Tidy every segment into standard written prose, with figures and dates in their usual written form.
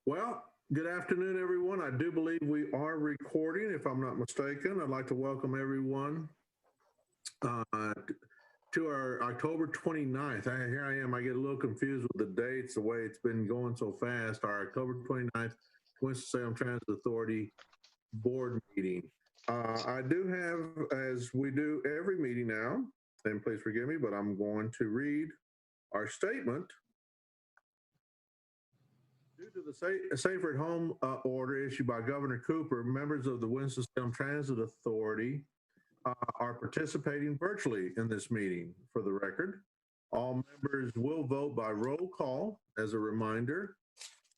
Well, good afternoon, everyone. I do believe we are recording, if I'm not mistaken. I'd like to welcome everyone to our October 29th. Here I am. I get a little confused with the dates, the way it's been going so fast. Our October 29th Winston-Salem Transit Authority board meeting. I do have, as we do every meeting now, and please forgive me, but I'm going to read our statement. Due to the Safer at Home order issued by Governor Cooper, members of the Winston-Salem Transit Authority are participating virtually in this meeting. For the record, all members will vote by roll call. As a reminder,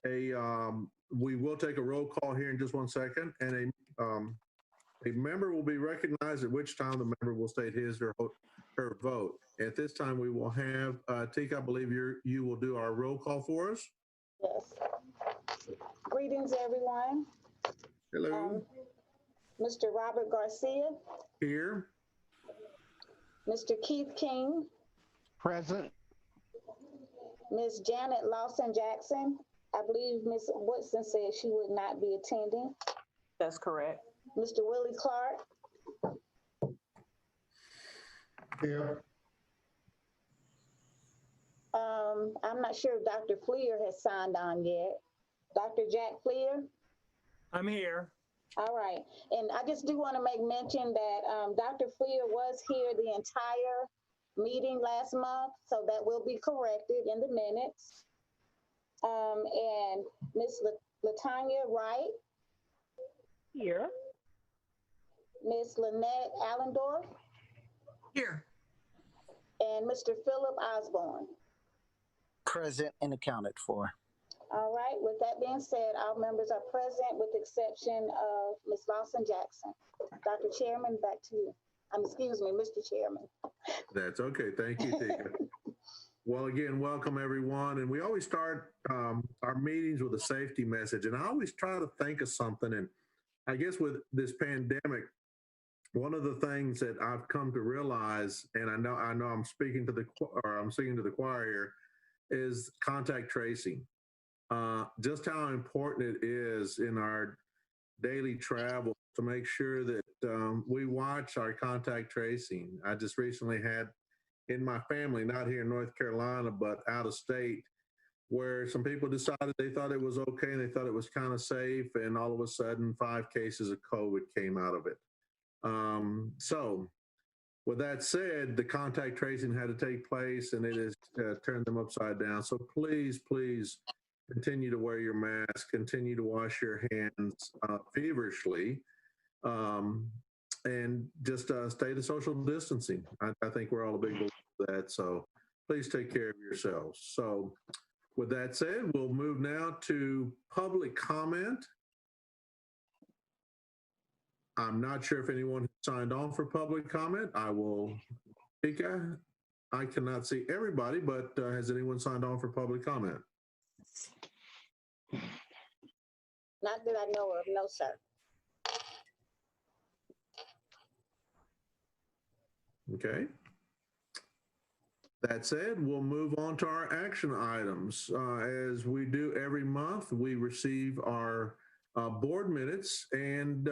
we will take a roll call here in just 1 second, and a member will be recognized, at which time the member will state his or her vote. At this time, we will have Tika, I believe you will do our roll call for us. Yes. Greetings, everyone. Hello. Mr. Robert Garcia. Here. Mr. Keith King. Present. Ms. Janet Lawson Jackson. I believe Ms. Woodson said she would not be attending. That's correct. Mr. Willie Clark. Here. I'm not sure if Dr. Fleer has signed on yet. Dr. Jack Fleer? I'm here. All right. And I just do want to make mention that Dr. Fleer was here the entire meeting last month, so that will be corrected in the minutes. And Ms. Latanya Wright? Here. Ms. Lynette Allendorf? Here. And Mr. Philip Osborne? Present and accounted for. All right, with that being said, all members are present with the exception of Ms. Lawson Jackson. Dr. Chairman, back to you. Excuse me, Mr. Chairman. That's okay. Thank you, Tika. Well, again, welcome everyone. And we always start our meetings with a safety message. And I always try to think of something. And I guess with this pandemic, one of the things that I've come to realize, and I know I'm speaking to the choir here, is contact tracing. Just how important it is in our daily travel to make sure that we watch our contact tracing. I just recently had in my family, not here in North Carolina, but out of state, where some people decided they thought it was okay and they thought it was kind of safe, and all of a sudden 5 cases of COVID came out of it. So with that said, the contact tracing had to take place, and it has turned them upside down. So please, please continue to wear your mask, continue to wash your hands feverishly, and just stay the social distancing. I think we're all a big believer of that. So please take care of yourselves. So with that said, we'll move now to public comment. I'm not sure if anyone has signed on for public comment. I will speak. I cannot see everybody, but has anyone signed on for public comment? Not that I know of, no, sir. Okay. That said, we'll move on to our action items. As we do every month, we receive our board minutes and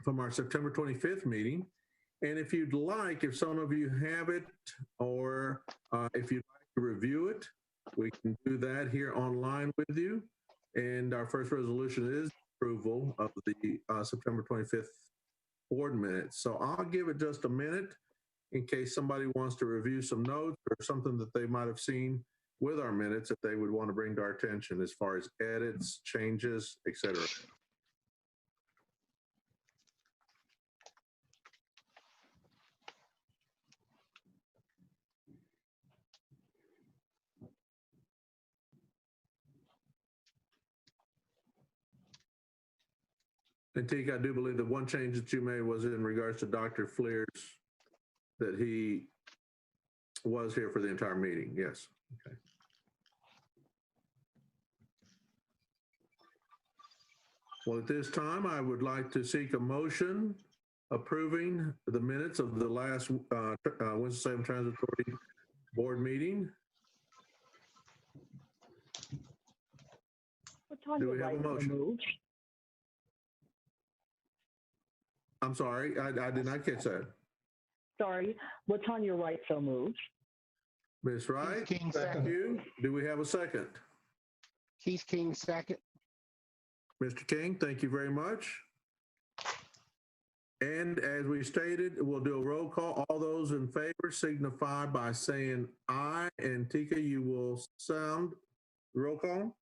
from our September 25th meeting. And if you'd like, if some of you have it, or if you'd like to review it, we can do that here online with you. And our first resolution is approval of the September 25th board minutes. So I'll give it just a minute in case somebody wants to review some notes or something that they might have seen with our minutes that they would want to bring to our attention as far as edits, changes, etc. And Teague, I do believe that one change that you made was in regards to Dr. Fleer's, that he was here for the entire meeting. Yes. Okay. Well, at this time, I would like to seek a motion approving the minutes of the last Winston-Salem Transit Authority board meeting. on Do your we have a right so motion? moved. I'm sorry, I did not catch that. Sorry, what's on your right so moved. Ms. Wright, King, thank second. you. Do we have a second? Keith King, second. Mr. King, thank you very much. And as we stated, we'll do a roll call. All those in favor signify by saying aye. And Tika, you will sound roll call.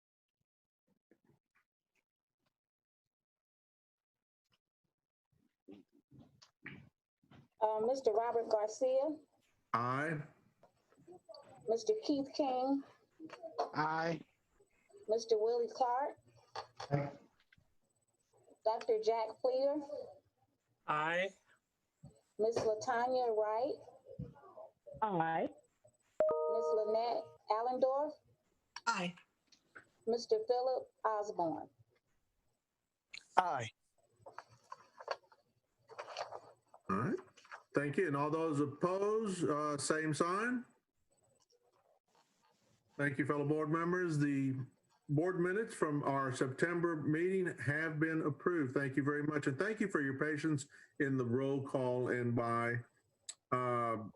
Mr. Robert Garcia, Aye. Mr. Keith King, Aye. Mr. Willie Clark, Aye. Dr. Jack Fleer, Aye. Ms. Latanya Wright, Aye. Ms. Lynette Allendorf, Aye. Mr. Philip Osborne. Aye. All right. Thank you. And all those opposed, same sign. Thank you, fellow board members. The board minutes from our September meeting have been approved. Thank you very much. And thank you for your patience in the roll call. And by the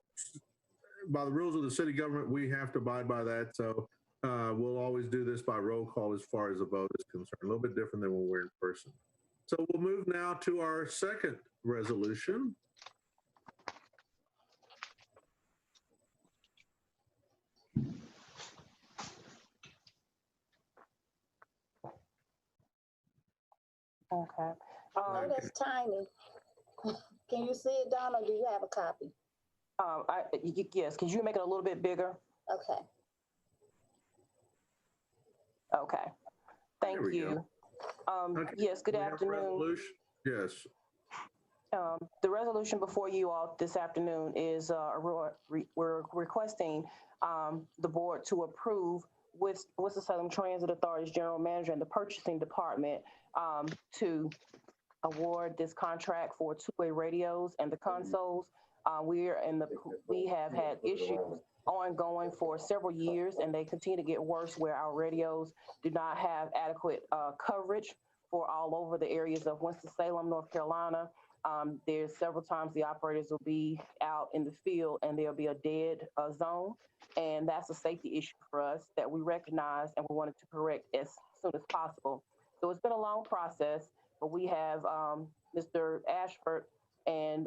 rules of the city government, we have to abide by that. So we'll always do this by roll call as far as the vote is concerned. A little bit different than when we're in person. So we'll move now to our second resolution. Okay. Oh, that's tiny. Can you see it, Don, or do you have a copy? Yes, could you make it a little bit bigger? Okay. Okay. Thank There we you. Okay. Yes, good We have a afternoon. resolution. Yes. The resolution before you all this afternoon is we're requesting the board to approve with Winston-Salem Transit Authority's general manager and the purchasing department to award this contract for two-way radios and the consoles. We have had issues ongoing for several years, and they continue to get worse where our radios do not have adequate coverage for all over the areas of Winston-Salem, North Carolina. There's several times the operators will be out in the field and there'll be a dead zone. And that's a safety issue for us that we recognize and we wanted to correct as soon as possible. So it's been a long process, but we have Mr. Ashford and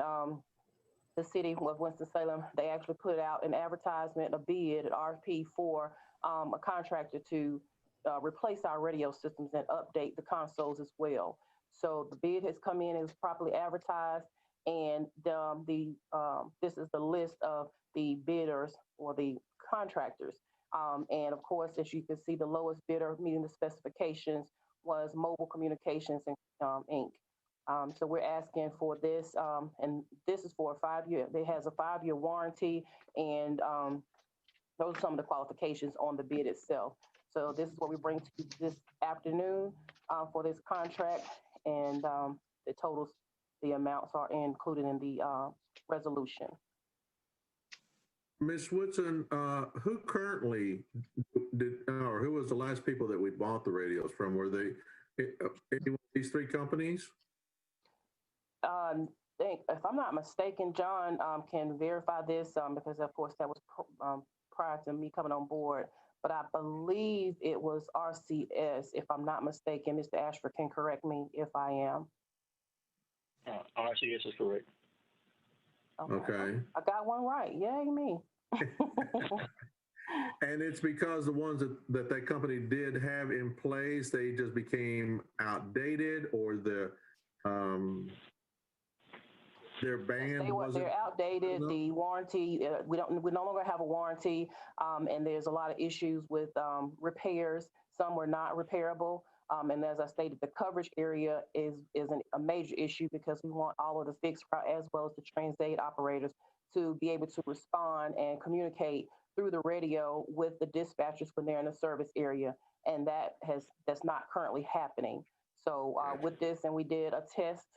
the city of Winston-Salem, they actually put out an advertisement, a bid, an RFP for a contractor to replace our radio systems and update the consoles as well. So the bid has come in, it's properly advertised, and this is the list of the bidders or the contractors. And of course, as you can see, the lowest bidder meeting the specifications was Mobile Communications Inc. So we're asking for this, and this is for a 5-year. It has a 5-year warranty, and those are some of the qualifications on the bid itself. So this is what we bring to you this afternoon for this contract, and the totals, the amounts are included in the resolution. Ms. Woodson, who currently did, or who was the last people that we bought the radios from? Were they any of these three companies? If I'm not mistaken, John can verify this because, of course, that was prior to me coming on board. But I believe it was RCS, if I'm not mistaken. Mr. Ashford can correct me if I am. RCS is correct. Okay. I got one right. Yay, me. And it's because the ones that company did have in place, they just became outdated, or their band they're outdated. enough? The warranty, we no longer have a warranty, and there's a lot of issues with repairs. Some were not repairable, and as I stated, the coverage area is a major issue because we want all of the fixed route as well as the transit operators to be able to respond and communicate through the radio with the dispatchers when they're in the service area, and that's not currently happening. So with this, and we did a test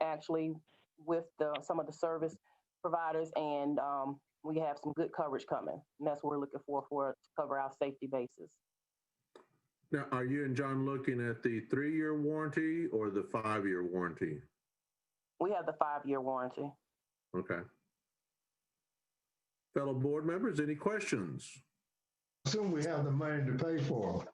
actually with some of the service providers, and we have some good coverage coming, and that's what we're looking for to cover our safety bases. Now, are you and John looking at the 3-year warranty or the 5-year warranty? We have the 5-year warranty. Okay. Fellow board members, any questions? Assume we have the money to pay for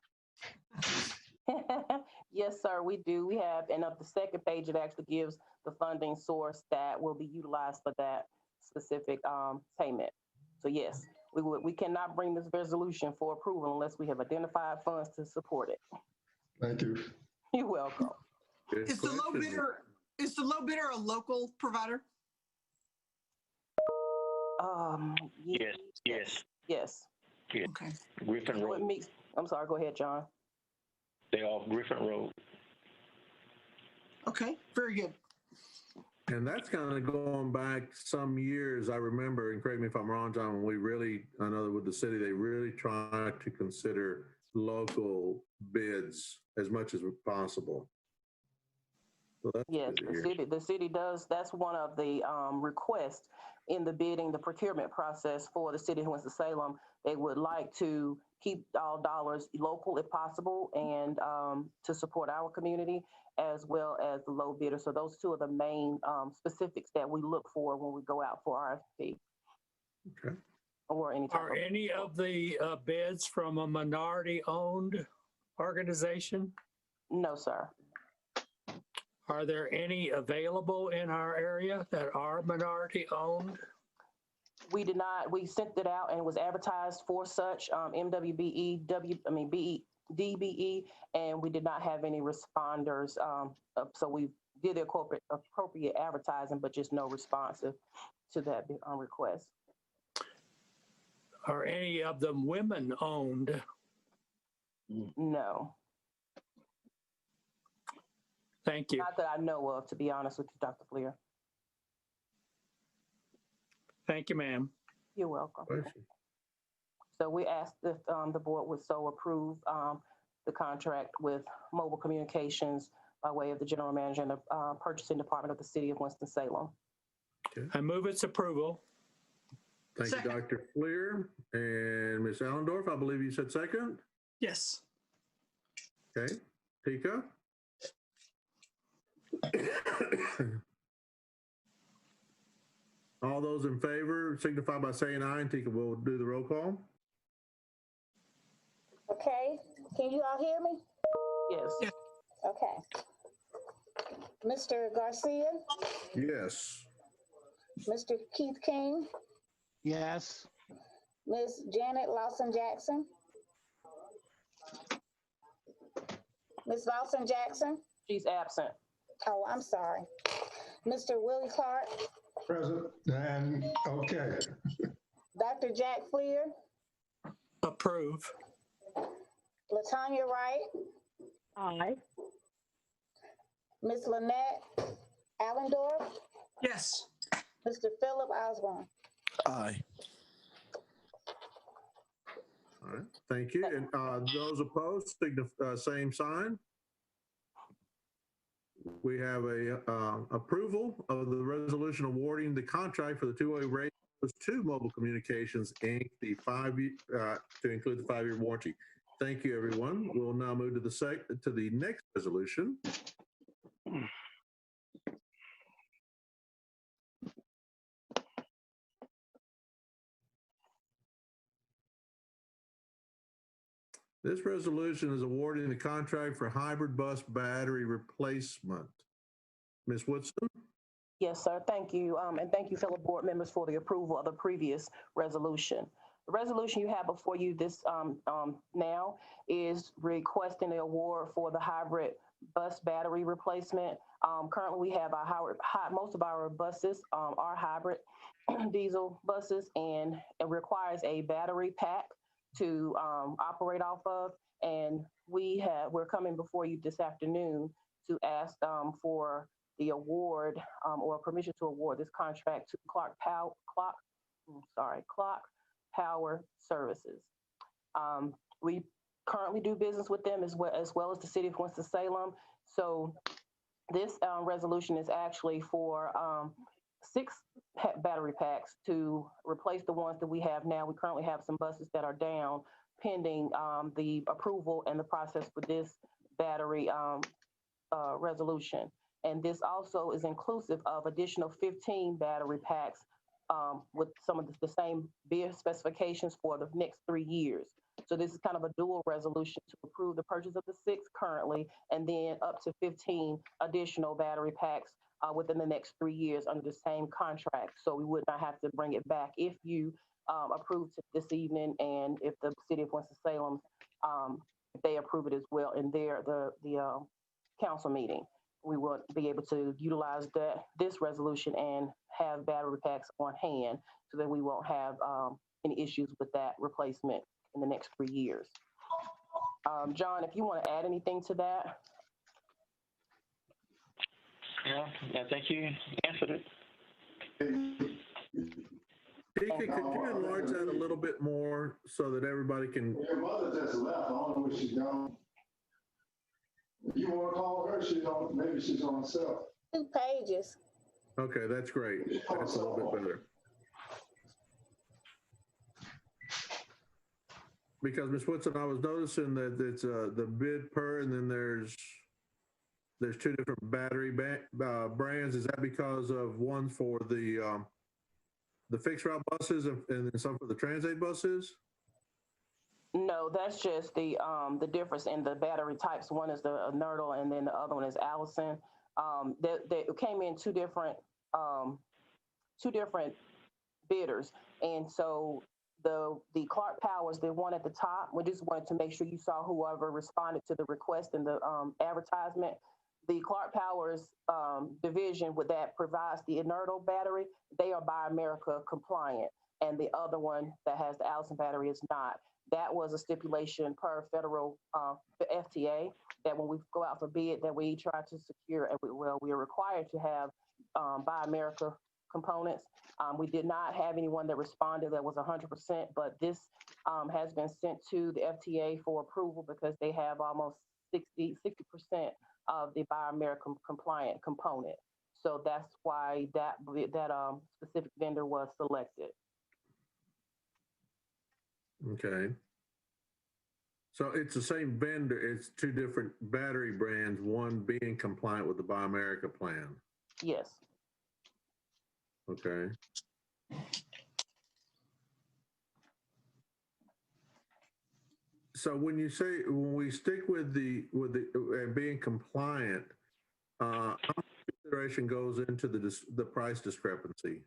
them. Yes, sir, we do. We have, and up the second page, it actually gives the funding source that will be utilized for that specific payment. So yes, we cannot bring this resolution for approval unless we have identified funds to support it. Thank you. You're welcome. Good Is the low question. bidder a local provider? Yes, yes, Yes. Okay. Griffin So it Road. meets, I'm sorry, go ahead, John. They're off Griffin Road. Okay, very good. And that's kind of going back some years. I remember, and correct me if I'm wrong, John, when we really, I know that with the city, they really try to consider local bids as much as possible. So that's Yes, good to hear. the city does. That's one of the requests in the bidding, the procurement process for the city of Winston-Salem. They would like to keep all dollars local if possible and to support our community as well as the low bidder. So those two are the main specifics that we look for when we go out for RFP. Okay. Or any type Are any of the bids from a minority-owned organization? No, sir. Are there any available in our area that are minority-owned? We did not, we sent it out and it was advertised for such, MWBE, DBE, and we did not have any responders. So we did the appropriate advertising, but just no responsive to that request. Are any of them women-owned? No, Thank you. not that I know of, to be honest with you, Dr. Fleer. Thank you, ma'am. You're welcome. Question. So we asked if the board would so approve the contract with Mobile Communications by way of the general manager and the purchasing department of the city of Winston-Salem. I move its approval. Thank you, Second. Dr. Fleer. And Ms. Allendorf, I believe you said second? Yes. Okay. Tika? All those in favor signify by saying aye, and Tika will do the roll call. Okay, can you all hear me? Yes. Yeah. Okay. Mr. Garcia, Yes. Mr. Keith King, Yes. Ms. Janet Lawson Jackson. Ms. Lawson Jackson, She's absent. oh, I'm sorry. Mr. Willie Clark, Present and okay. Dr. Jack Fleer, Approve. Latanya Wright, Aye. Ms. Lynette Allendorf, Yes. Mr. Philip Osborne. Aye. All right. Thank you. And those opposed, same sign. We have a approval of the resolution awarding the contract for the two-way radios to Mobile Communications, Inc., the 5-year, to include the 5-year warranty. Thank you, everyone. We'll now move to the next resolution. This resolution is awarding the contract for hybrid bus battery replacement. Ms. Woodson? Yes, sir. Thank you. And thank you, fellow board members, for the approval of the previous resolution. The resolution you have before you this now is requesting the award for the hybrid bus battery replacement. Currently, we have most of our buses are hybrid diesel buses, and it requires a battery pack to operate off of. And we're coming before you this afternoon to ask for the award or permission to award this contract to Clark Power Services. We currently do business with them as well as the city of Winston-Salem. So this resolution is actually for 6 battery packs to replace the ones that we have now. We currently have some buses that are down pending the approval and the process for this battery resolution. And this also is inclusive of additional 15 battery packs with some of the same bid specifications for the next 3 years. So this is kind of a dual resolution to approve the purchase of the 6 currently, and then up to 15 additional battery packs within the next 3 years under the same contract. So we would not have to bring it back if you approve it this evening, and if the city of Winston-Salem, if they approve it as well in the council meeting. We will be able to utilize this resolution and have battery packs on hand so that we won't have any issues with that replacement in the next 3 years. John, if you want to add anything to that. Yeah, I think you answered it. Tika, could you enlarge that a little bit more so that everybody can? Your mother just left. I don't know where she's gone. You want to call her? She's on. Maybe she's on herself. 2 pages. Okay, that's great. That's a little bit better. Because Ms. Woodson, I was noticing that it's the bid per, and then there's 2 different battery brands. Is that because of one for the fixed route buses and then some for the transit buses? No, that's just the difference in the battery types. One is the Nerdle, and then the other one is Allison. They came in two different bidders, and so the Clark Powers, the one at the top, we just wanted to make sure you saw whoever responded to the request in the advertisement. The Clark Powers division that provides the Nerdle battery, they are Buy America compliant, and the other one that has the Allison battery is not. That was a stipulation per federal FTA that when we go out for bid that we try to secure, and we are required to have Buy America components. We did not have anyone that responded that was 100%, but this has been sent to the FTA for approval because they have almost 60% of the Buy America compliant component. So that's why that specific vendor was selected. Okay. So it's the same vendor, it's 2 different battery brands, one being compliant with the Buy America plan. Yes. Okay. So when we stick with the being compliant, how much consideration goes into the price discrepancy?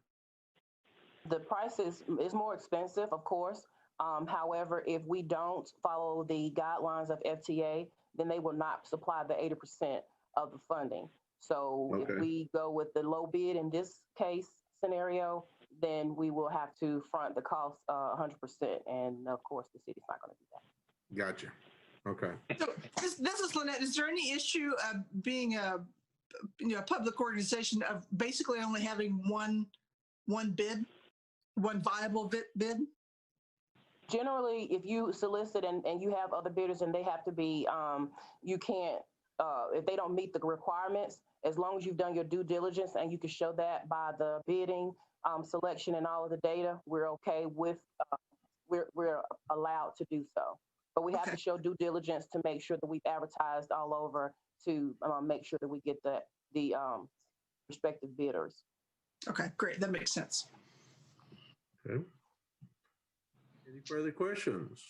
The price is more expensive, of course. However, if we don't follow the guidelines of FTA, then they will not supply the 80% of the funding. So Okay. If we go with the low bid in this case scenario, then we will have to front the cost 100%. And of course, the city's not going to do that. Gotcha. Okay. So this is Lynette. Is there any issue of being a public organization of basically only having one bid, one viable bid? Generally, if you solicit and you have other bidders and they have to be, you can't, if they don't meet the requirements, as long as you've done your due diligence and you can show that by the bidding, selection and all of the data, we're okay with, we're allowed to do so. But we have to show due diligence to make sure that we've advertised all over to make sure that we get the respective bidders. Okay, great. That makes sense. Okay. Any further questions?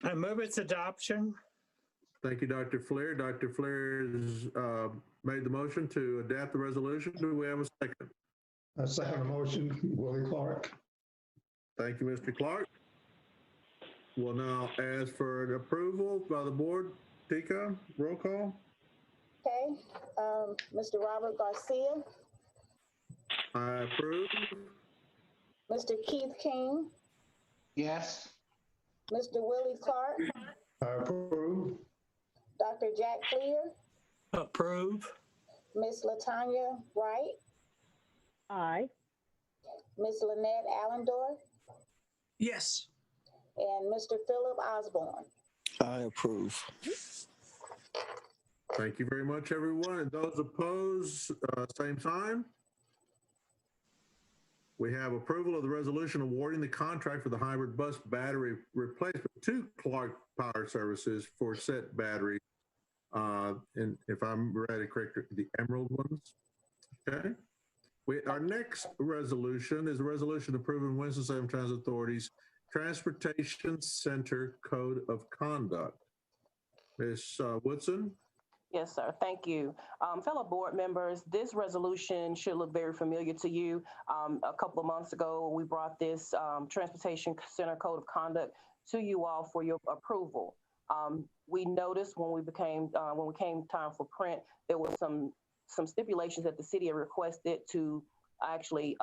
I move its adoption. Thank you, Dr. Flair. Dr. Flair has made the motion to adapt the resolution. Do we have a second? I second the motion, Willie Clark. Thank you, Mr. Clark. We'll now ask for an approval by the board. Tika, roll call. Okay. Mr. Robert Garcia, I approve. Mr. Keith King, Yes. Mr. Willie Clark, I approve. Dr. Jack Clear, Approve. Miss Latanya Wright, Aye. Miss Lynette Allendorf, Yes. and Mr. Philip Osborne. I approve. Thank you very much, everyone. And those opposed, same sign. We have approval of the resolution awarding the contract for the hybrid bus battery replacement to Clark Power Services for set batteries. And if I'm read it correctly, the emerald ones. Okay. Our next resolution is a resolution approving Winston-Salem Transit Authority's Transportation Center Code of Conduct. Ms. Woodson? Yes, sir. Thank you. Fellow board members, this resolution should look very familiar to you. A couple of months ago, we brought this Transportation Center Code of Conduct to you all for your approval. We noticed when came time for print, there was some stipulations that the city had requested to actually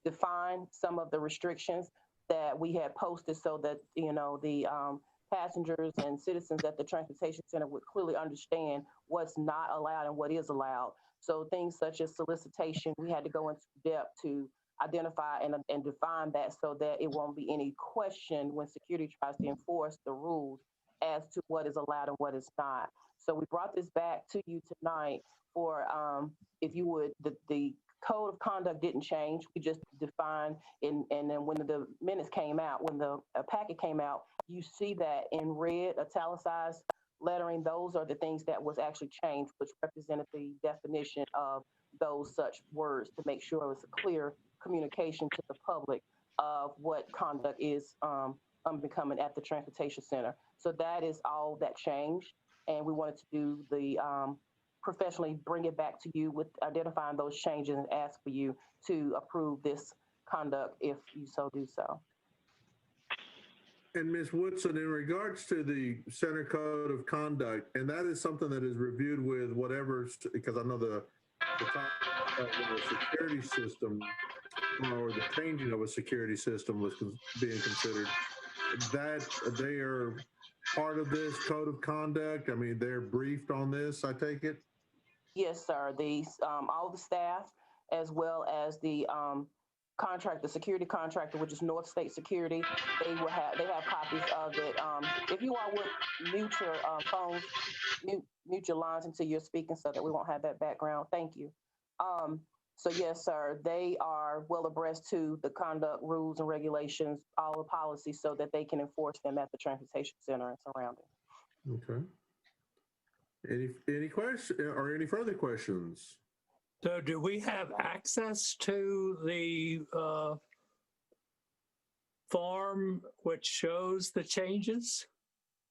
define some of the restrictions that we had posted so that, the passengers and citizens at the transportation center would clearly understand what's not allowed and what is allowed. So things such as solicitation, we had to go into depth to identify and define that so that it won't be any question when security tries to enforce the rules as to what is allowed and what is not. So we brought this back to you tonight for, if you would, the code of conduct didn't change. We just defined, and then when the minutes came out, when the packet came out, you see that in red, italicized lettering, those are the things that was actually changed, which represented the definition of those such words to make sure it was a clear communication to the public of what conduct is unbecoming at the transportation center. So that is all that changed. And we wanted to do the professionally bring it back to you with identifying those changes and ask for you to approve this conduct if you so do so. And Ms. Woodson, in regards to the Center Code of Conduct, and that is something that is reviewed with whatever, because I know the security system or the changing of a security system was being considered, that they are part of this code of conduct. I mean, they're briefed on this, I take it? Yes, sir. All the staff, as well as the security contractor, which is North State Security, they have copies of it. If you all would mute your phones, mute your lines until you're speaking so that we won't have that background. Thank you. So yes, sir, they are well abreast to the conduct rules and regulations, all the policies, so that they can enforce them at the transportation center and surrounding. Okay. Any questions or any further questions? So do we have access to the form which shows the changes?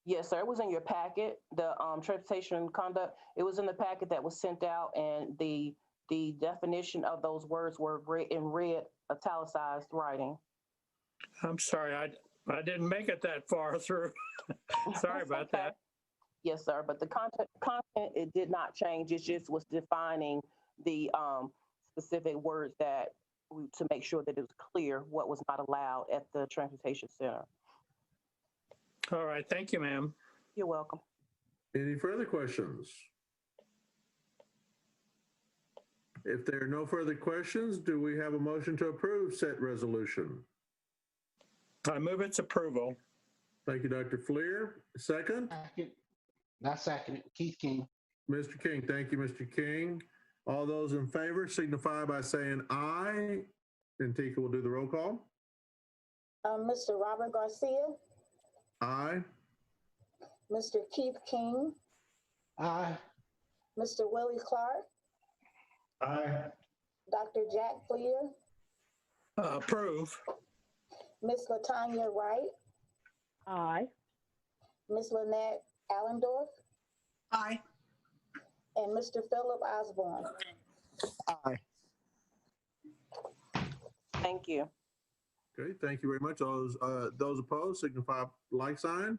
Yes, sir. It was in your packet, the transportation conduct. It was in the packet that was sent out, and the definition of those words were in red, italicized writing. I'm sorry, I didn't make it that far through. Sorry about that. Yes, sir. But the content, it did not change. It just was defining the specific words to make sure that it was clear what was not allowed at the transportation center. All right. Thank you, ma'am. You're welcome. Any further questions? If there are no further questions, do we have a motion to approve said resolution? I move its approval. Thank you, Dr. Fleer. Second? I second it. Keith King. Mr. King. Thank you, Mr. King. All those in favor signify by saying aye. And Tika will do the roll call. Mr. Robert Garcia, Aye. Mr. Keith King, Aye. Mr. Willie Clark, Aye. Dr. Jack Fleer, Approve. Miss Latanya Wright, Aye. Miss Lynette Allendorf, Aye. and Mr. Philip Osborne. Aye. Thank you. Okay, thank you very much. Those opposed signify like sign.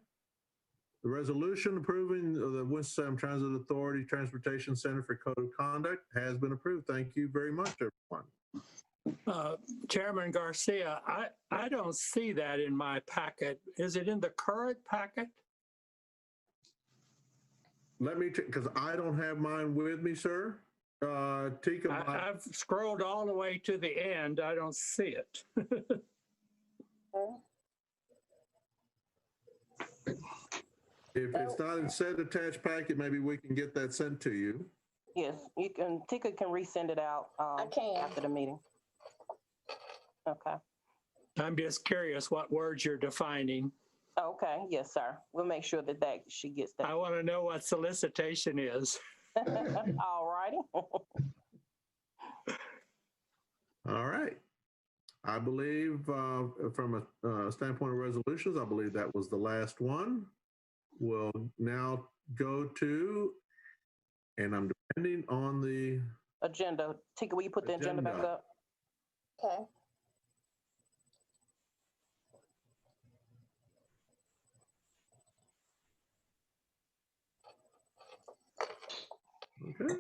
The resolution approving the Winston-Salem Transit Authority Transportation Center for Code of Conduct has been approved. Thank you very much, everyone. Chairman Garcia, I don't see that in my packet. Is it in the current packet? Let me check, because I don't have mine with me, sir. Tika, I've scrolled all the way to the end. I don't see it. if it's not in said attached packet, maybe we can get that sent to you. Yes, you can. Tika can resend it out I can. after the meeting. Okay. I'm just curious what words you're defining. Okay, yes, sir. We'll make sure that she gets that. I want to know what solicitation is. All righty. All right. I believe from a standpoint of resolutions, I believe that was the last one. We'll now go to, and I'm depending on the Agenda. Tika, will you put the agenda back up? Okay. Okay.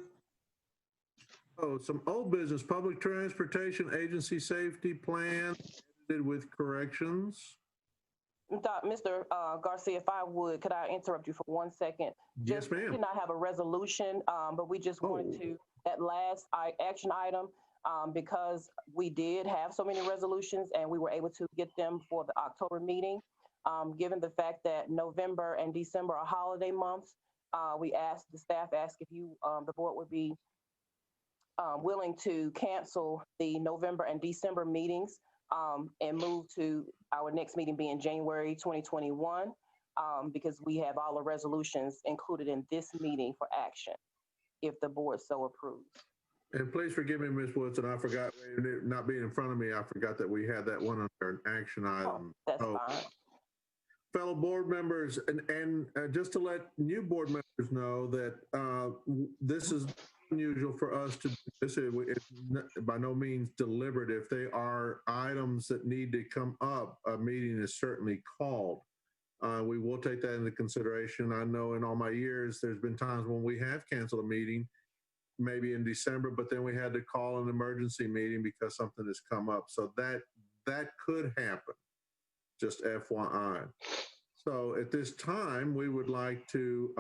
Oh, some old business, public transportation agency safety plan edited with corrections. Mr. Garcia, if I would, could I interrupt you for 1 second? Yes, ma'am. We did not have a resolution, but we just wanted to, that last action item, because we did have so many resolutions and we were able to get them for the October meeting. Given the fact that November and December are holiday months, the staff asked if the board would be willing to cancel the November and December meetings and move to our next meeting being January 2021, because we have all the resolutions included in this meeting for action, if the board so approves. And please forgive me, Ms. Woodson, I forgot, not being in front of me, I forgot that we had that one under an action item. That's fine. Fellow board members, and just to let new board members know that this is unusual for us to do this. It's by no means deliberate. If they are items that need to come up, a meeting is certainly called. We will take that into consideration. I know in all my years, there's been times when we have canceled a meeting, maybe in December, but then we had to call an emergency meeting because something has come up. So that could happen, just FYI. So at this time, we would like to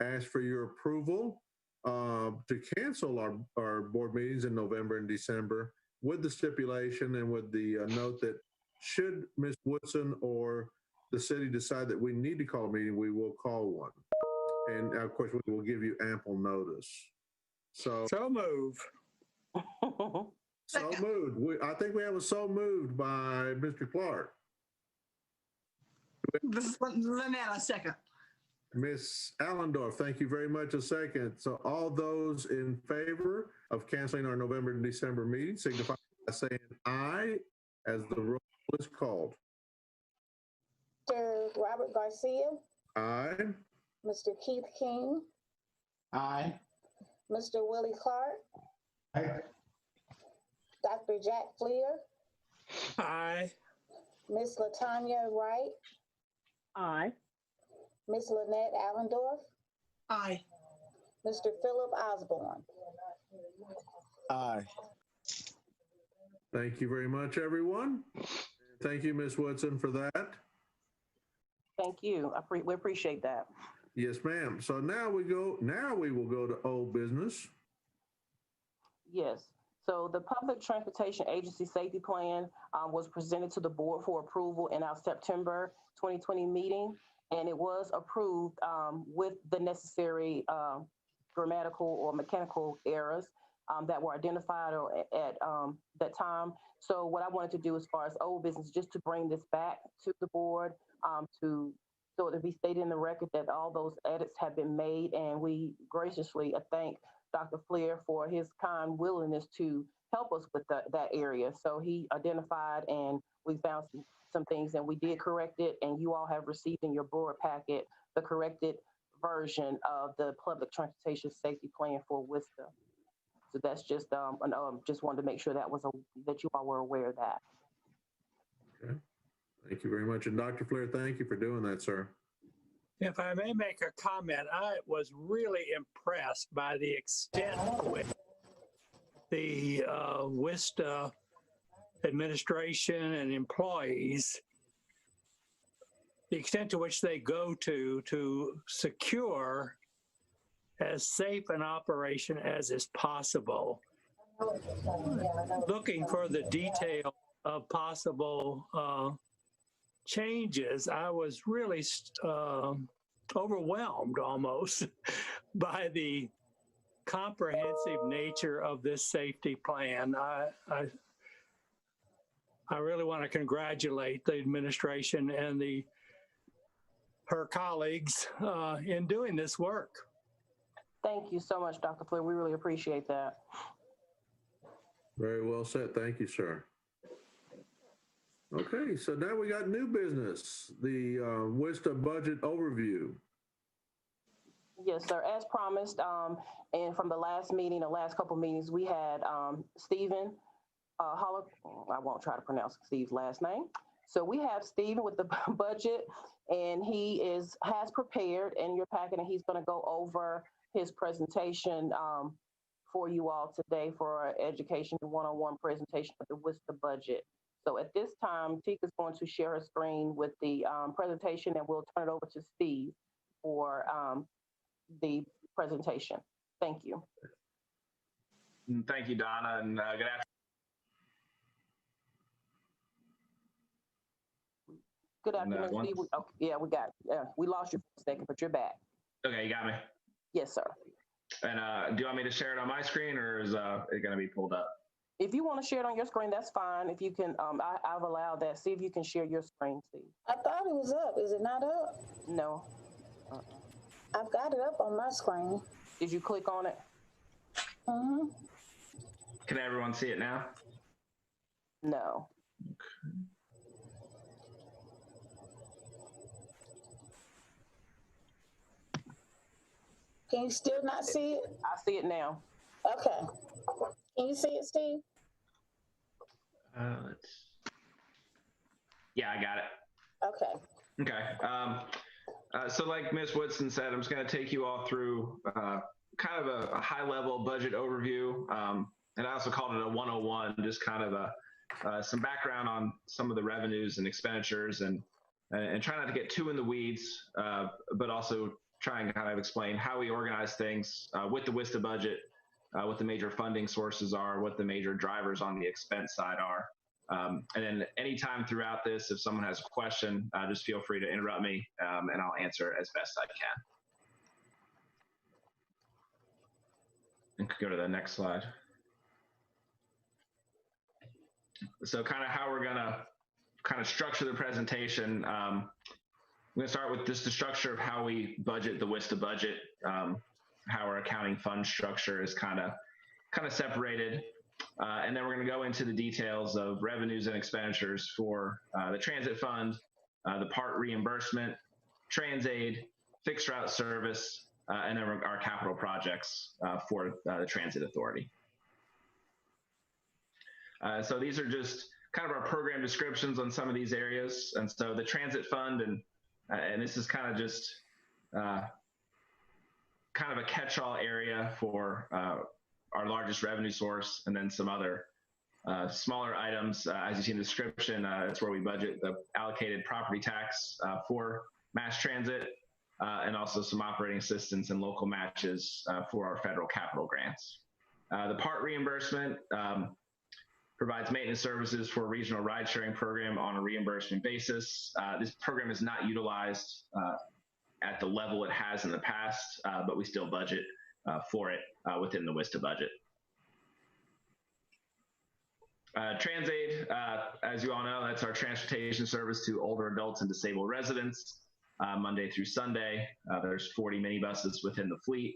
ask for your approval to cancel our board meetings in November and December, with the stipulation and with the note that should Ms. Woodson or the city decide that we need to call a meeting, we will call one. And of course, we will give you ample notice. So move. So moved. I think we have a so moved by Mr. Clark. This is Lynette, a second. Ms. Allendorf, thank you very much. A second. So all those in favor of canceling our November and December meeting signify by saying aye as the roll is called. Mr. Robert Garcia, Aye. Mr. Keith King, Aye. Mr. Willie Clark, Aye. Dr. Jack Fleer, Aye. Miss Latanya Wright, Aye. Miss Lynette Allendorf, Aye. Mr. Philip Osborne. Aye. Thank you very much, everyone. Thank you, Ms. Woodson, for that. Thank you. We appreciate that. Yes, ma'am. So now we will go to old business. Yes. So the Public Transportation Agency Safety Plan was presented to the board for approval in our September 2020 meeting, and it was approved with the necessary grammatical or mechanical errors that were identified at that time. So what I wanted to do as far as old business, just to bring this back to the board, so to be stated in the record that all those edits have been made, and we graciously thank Dr. Fleer for his kind willingness to help us with that area. So he identified and we found some things and we did correct it, and you all have received in your board packet the corrected version of the Public Transportation Safety Plan for WSTA. So that's just wanted to make sure that you all were aware of that. Okay. Thank you very much. And Dr. Fleer, thank you for doing that, sir. If I may make a comment, I was really impressed by the extent to which the WSTA administration and employees, the extent to which they go to secure as safe an operation as is possible, looking for the detail of possible changes. I was really overwhelmed almost by the comprehensive nature of this safety plan. I really want to congratulate the administration and her colleagues in doing this work. Thank you so much, Dr. Fleer. We really appreciate that. Very well said. Thank you, sir. Okay, so now we got new business, the WSTA budget overview. Yes, sir. As promised, and from the last meeting, the last couple meetings, we had Stephen Holler. I won't try to pronounce Steve's last name. So we have Stephen with the budget, and he has prepared in your packet, and he's going to go over his presentation for you all today for our education one-on-one presentation of the WSTA budget. So at this time, Tika's going to share her screen with the presentation, and we'll turn it over to Steve for the presentation. Thank you. Thank you, Donna, and good afternoon. Good afternoon, Steve. Yeah, we lost you for a second, but you're back. Okay, you got me? Yes, sir. And do you want me to share it on my screen, or is it going to be pulled up? If you want to share it on your screen, that's fine. If you can, I've allowed that. See if you can share your screen, Steve. I thought it was up. Is it not up? No. I've got it up on my screen. Did you click on it? Mm-hmm. Can everyone see it now? No. Okay. Can you still not see it? I see it now. Okay. Can you see it, Steve? Yeah, I got it. Okay. Okay. So like Ms. Woodson said, I'm just going to take you all through kind of a high-level budget overview. And I also called it a 101, just kind of some background on some of the revenues and expenditures, and try not to get too in the weeds, but also try and kind of explain how we organize things with the WSTA budget, what the major funding sources are, what the major drivers on the expense side are. And then anytime throughout this, if someone has a question, just feel free to interrupt me, and I'll answer as best I can. And go to the next slide. So kind of how we're going to kind of structure the presentation. I'm going to start with just the structure of how we budget the WSTA budget, how our accounting fund structure is kind of separated. And then we're going to go into the details of revenues and expenditures for the transit fund, the part reimbursement, TransAid, fixed route service, and then our capital projects for the transit authority. So these are just kind of our program descriptions on some of these areas. And so the transit fund, and this is kind of just kind of a catch-all area for our largest revenue source, and then some other smaller items. As you see in the description, it's where we budget the allocated property tax for mass transit, and also some operating assistance and local matches for our federal capital grants. The part reimbursement provides maintenance services for a regional ride-sharing program on a reimbursement basis. This program is not utilized at the level it has in the past, but we still budget for it within the WSTA budget. TransAid, as you all know, that's our transportation service to older adults and disabled residents, Monday through Sunday. There's 40 minibuses within the fleet.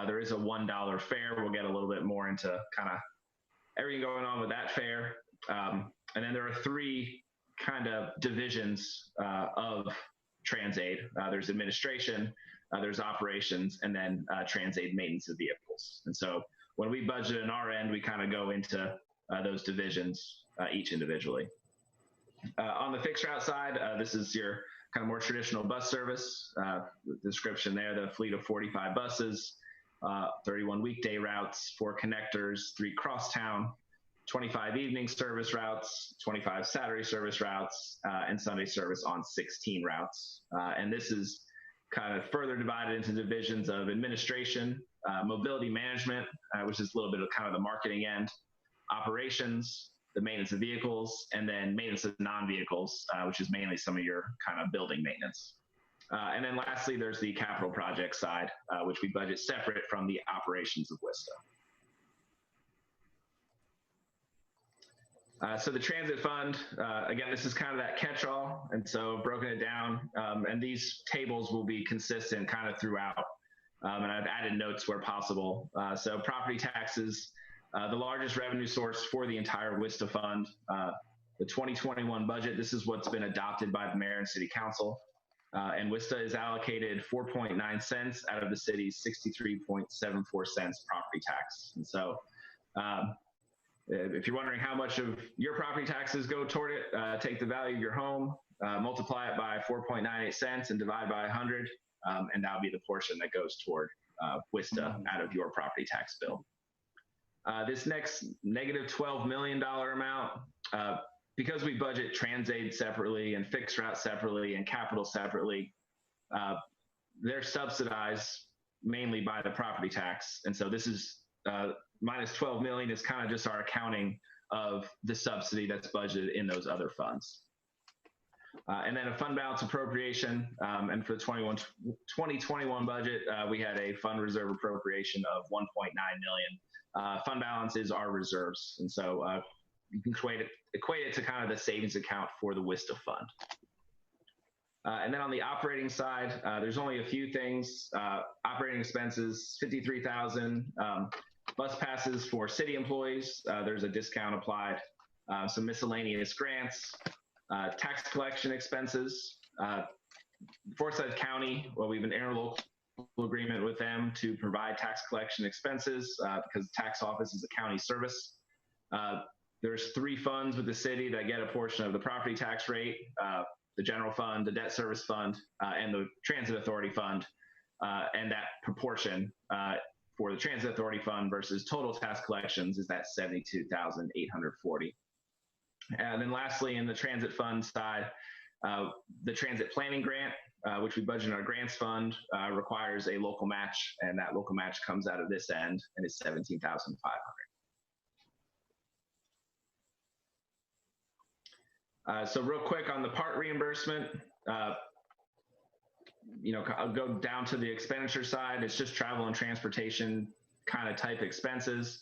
There is a $1 fare. We'll get a little bit more into kind of everything going on with that fare. And then there are three kind of divisions of TransAid. There's administration, there's operations, and then TransAid maintenance of vehicles. And so when we budget on our end, we kind of go into those divisions each individually. On the fixed route side, this is your kind of more traditional bus service. The description there, the fleet of 45 buses, 31 weekday routes, 4 connectors, 3 crosstown, 25 evening service routes, 25 Saturday service routes, and Sunday service on 16 routes. And this is kind of further divided into divisions of administration, mobility management, which is a little bit of kind of the marketing end, operations, the maintenance of vehicles, and then maintenance of non-vehicles, which is mainly some of your kind of building maintenance. And then lastly, there's the capital project side, which we budget separate from the operations of WSTA. So the transit fund, again, this is kind of that catch-all, and so I've broken it down, and these tables will be consistent kind of throughout, and I've added notes where possible. So property taxes, the largest revenue source for the entire WSTA fund. The 2021 budget, this is what's been adopted by the mayor and city council, and WSTA is allocated 4.9 cents out of the city's 63.74 cents property tax. And so if you're wondering how much of your property taxes go toward it, take the value of your home, multiply it by 4.98 cents and divide by 100, and that'll be the portion that goes toward WSTA out of your property tax bill. This next negative $12 million amount, because we budget TransAid separately and fixed route separately and capital separately, they're subsidized mainly by the property tax. And so this is minus 12 million is kind of just our accounting of the subsidy that's budgeted in those other funds. And then a fund balance appropriation, and for the 2021 budget, we had a fund reserve appropriation of 1.9 million. Fund balance is our reserves, and so you can equate it to kind of the savings account for the WSTA fund. And then on the operating side, there's only a few things. Operating expenses, $53,000. Bus passes for city employees, there's a discount applied. Some miscellaneous grants, tax collection expenses. Forsyth County, well, we have an interlocal agreement with them to provide tax collection expenses because the tax office is a county service. There's 3 funds with the city that get a portion of the property tax rate, the general fund, the debt service fund, and the transit authority fund. And that proportion for the transit authority fund versus total tax collections is that $72,840. And then lastly, in the transit fund side, the transit planning grant, which we budget in our grants fund, requires a local match, and that local match comes out of this end and is $17,500. So real quick on the part reimbursement, I'll go down to the expenditure side. It's just travel and transportation kind of type expenses,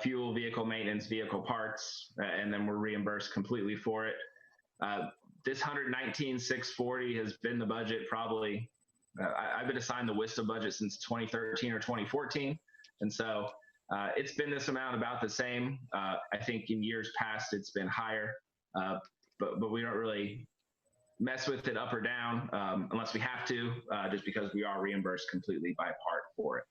fuel, vehicle maintenance, vehicle parts, and then we're reimbursed completely for it. This $119,640 has been the budget probably, I've been assigned the WSTA budget since 2013 or 2014. And so it's been this amount, about the same. I think in years past, it's been higher, but we don't really mess with it up or down unless we have to, just because we are reimbursed completely by part for it.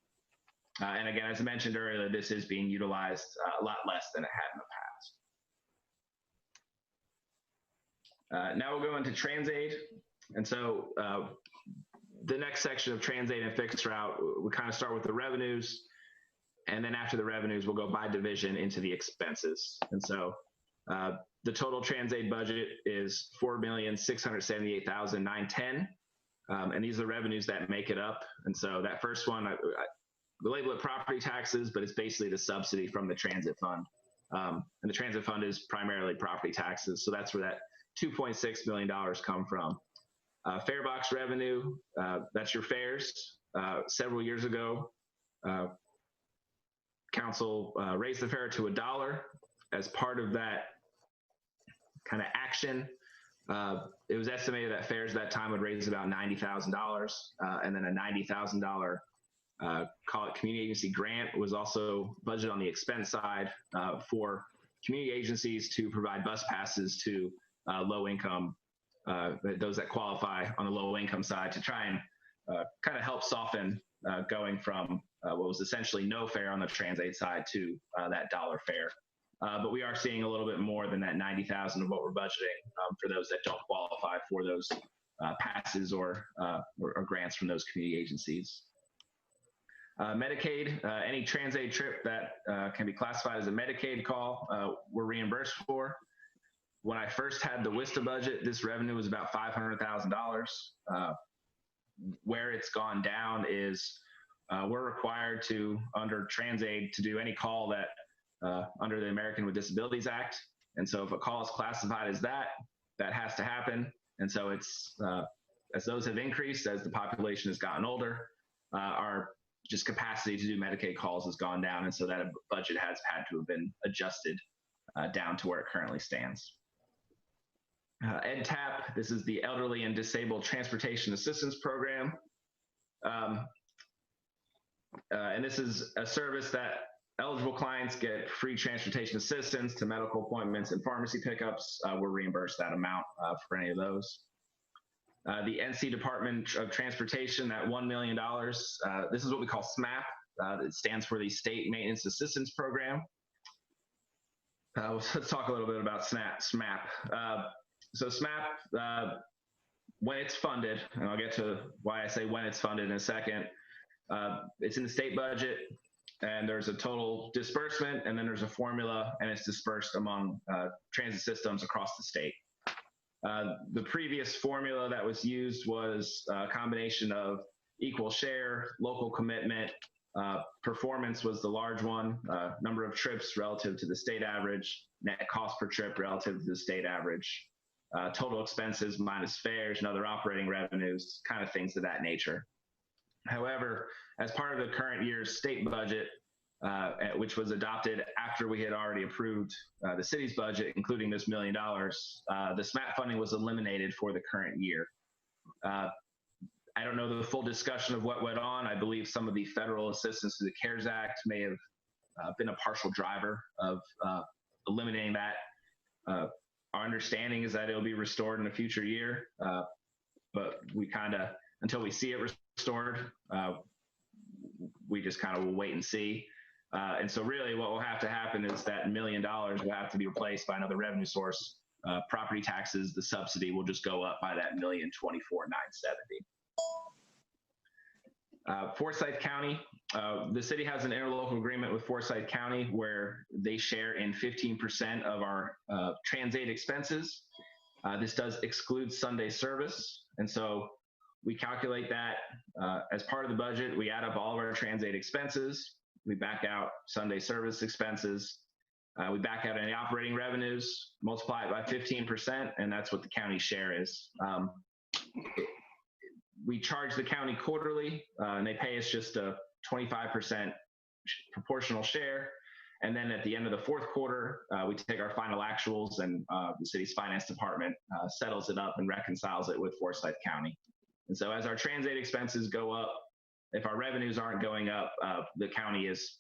And again, as I mentioned earlier, this is being utilized a lot less than it had in the past. Now we'll go into TransAid. And so the next section of TransAid and fixed route, we kind of start with the revenues. And then after the revenues, we'll go by division into the expenses. And so the total TransAid budget is $4,678,910, and these are the revenues that make it up. And so that first one, we label it property taxes, but it's basically the subsidy from the transit fund. And the transit fund is primarily property taxes, so that's where that $2.6 million come from. Fare box revenue, that's your fares. Several years ago, council raised the fare to $1. As part of that kind of action, it was estimated that fares that time would raise about $90,000, and then a $90,000 call it community agency grant was also budgeted on the expense side for community agencies to provide bus passes to low income, those that qualify on the low income side, to try and kind of help soften going from what was essentially no fare on the TransAid side to that $1 fare. But we are seeing a little bit more than that $90,000 of what we're budgeting for those that don't qualify for those passes or grants from those community agencies. Medicaid, any TransAid trip that can be classified as a Medicaid call, we're reimbursed for. When I first had the WSTA budget, this revenue was about $500,000. Where it's gone down is we're required to, under TransAid, to do any call that under the American with Disabilities Act. And so if a call is classified as that has to happen. And so it's, as those have increased, as the population has gotten older, our just capacity to do Medicaid calls has gone down. And so that budget has had to have been adjusted down to where it currently stands. EdTap, this is the Elderly and Disabled Transportation Assistance Program. And this is a service that eligible clients get free transportation assistance to medical appointments and pharmacy pickups. We're reimbursed that amount for any of those. The NC Department of Transportation, that $1 million, this is what we call SMAP. It stands for the State Maintenance Assistance Program. Let's talk a little bit about SMAP. So SMAP, when it's funded, and I'll get to why I say when it's funded in a second, it's in the state budget, and there's a total disbursement, and then there's a formula, and it's dispersed among transit systems across the state. The previous formula that was used was a combination of equal share, local commitment, performance was the large one, number of trips relative to the state average, net cost per trip relative to the state average, total expenses minus fares and other operating revenues, kind of things of that nature. However, as part of the current year's state budget, which was adopted after we had already approved the city's budget, including this $1 million, the SMAP funding was eliminated for the current year. I don't know the full discussion of what went on. I believe some of the federal assistance to the CARES Act may have been a partial driver of eliminating that. Our understanding is that it'll be restored in a future year, but we kind of, until we see it restored, we just kind of will wait and see. And so really what will have to happen is that $1 million will have to be replaced by another revenue source. Property taxes, the subsidy will just go up by that $1,024,970. Forsyth County, the city has an interlocal agreement with Forsyth County where they share in 15% of our TransAid expenses. This does exclude Sunday service. And so we calculate that as part of the budget. We add up all of our TransAid expenses. We back out Sunday service expenses. We back out any operating revenues, multiply it by 15%, and that's what the county share is. We charge the county quarterly, and they pay us just a 25% proportional share. And then at the end of the fourth quarter, we take our final actuals, and the city's finance department settles it up and reconciles it with Forsyth County. And so as our TransAid expenses go up, if our revenues aren't going up, the county is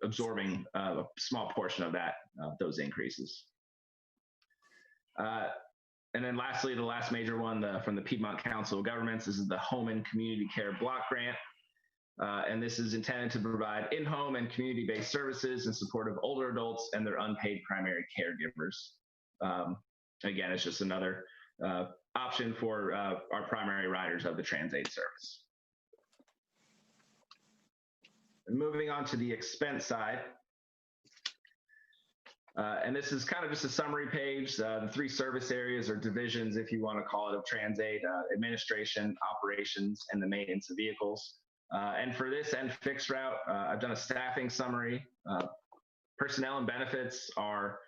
absorbing a small portion of that, those increases. And then lastly, the last major one from the Piedmont Council of Governments, this is the Home and Community Care Block Grant. And this is intended to provide in-home and community-based services in support of older adults and their unpaid primary caregivers. Again, it's just another option for our primary riders of the TransAid service. And moving on to the expense side. And this is kind of just a summary page. The three service areas or divisions, if you want to call it, of TransAid: administration, operations, and the maintenance of vehicles. And for this and fixed route, I've done a staffing summary. Personnel and benefits are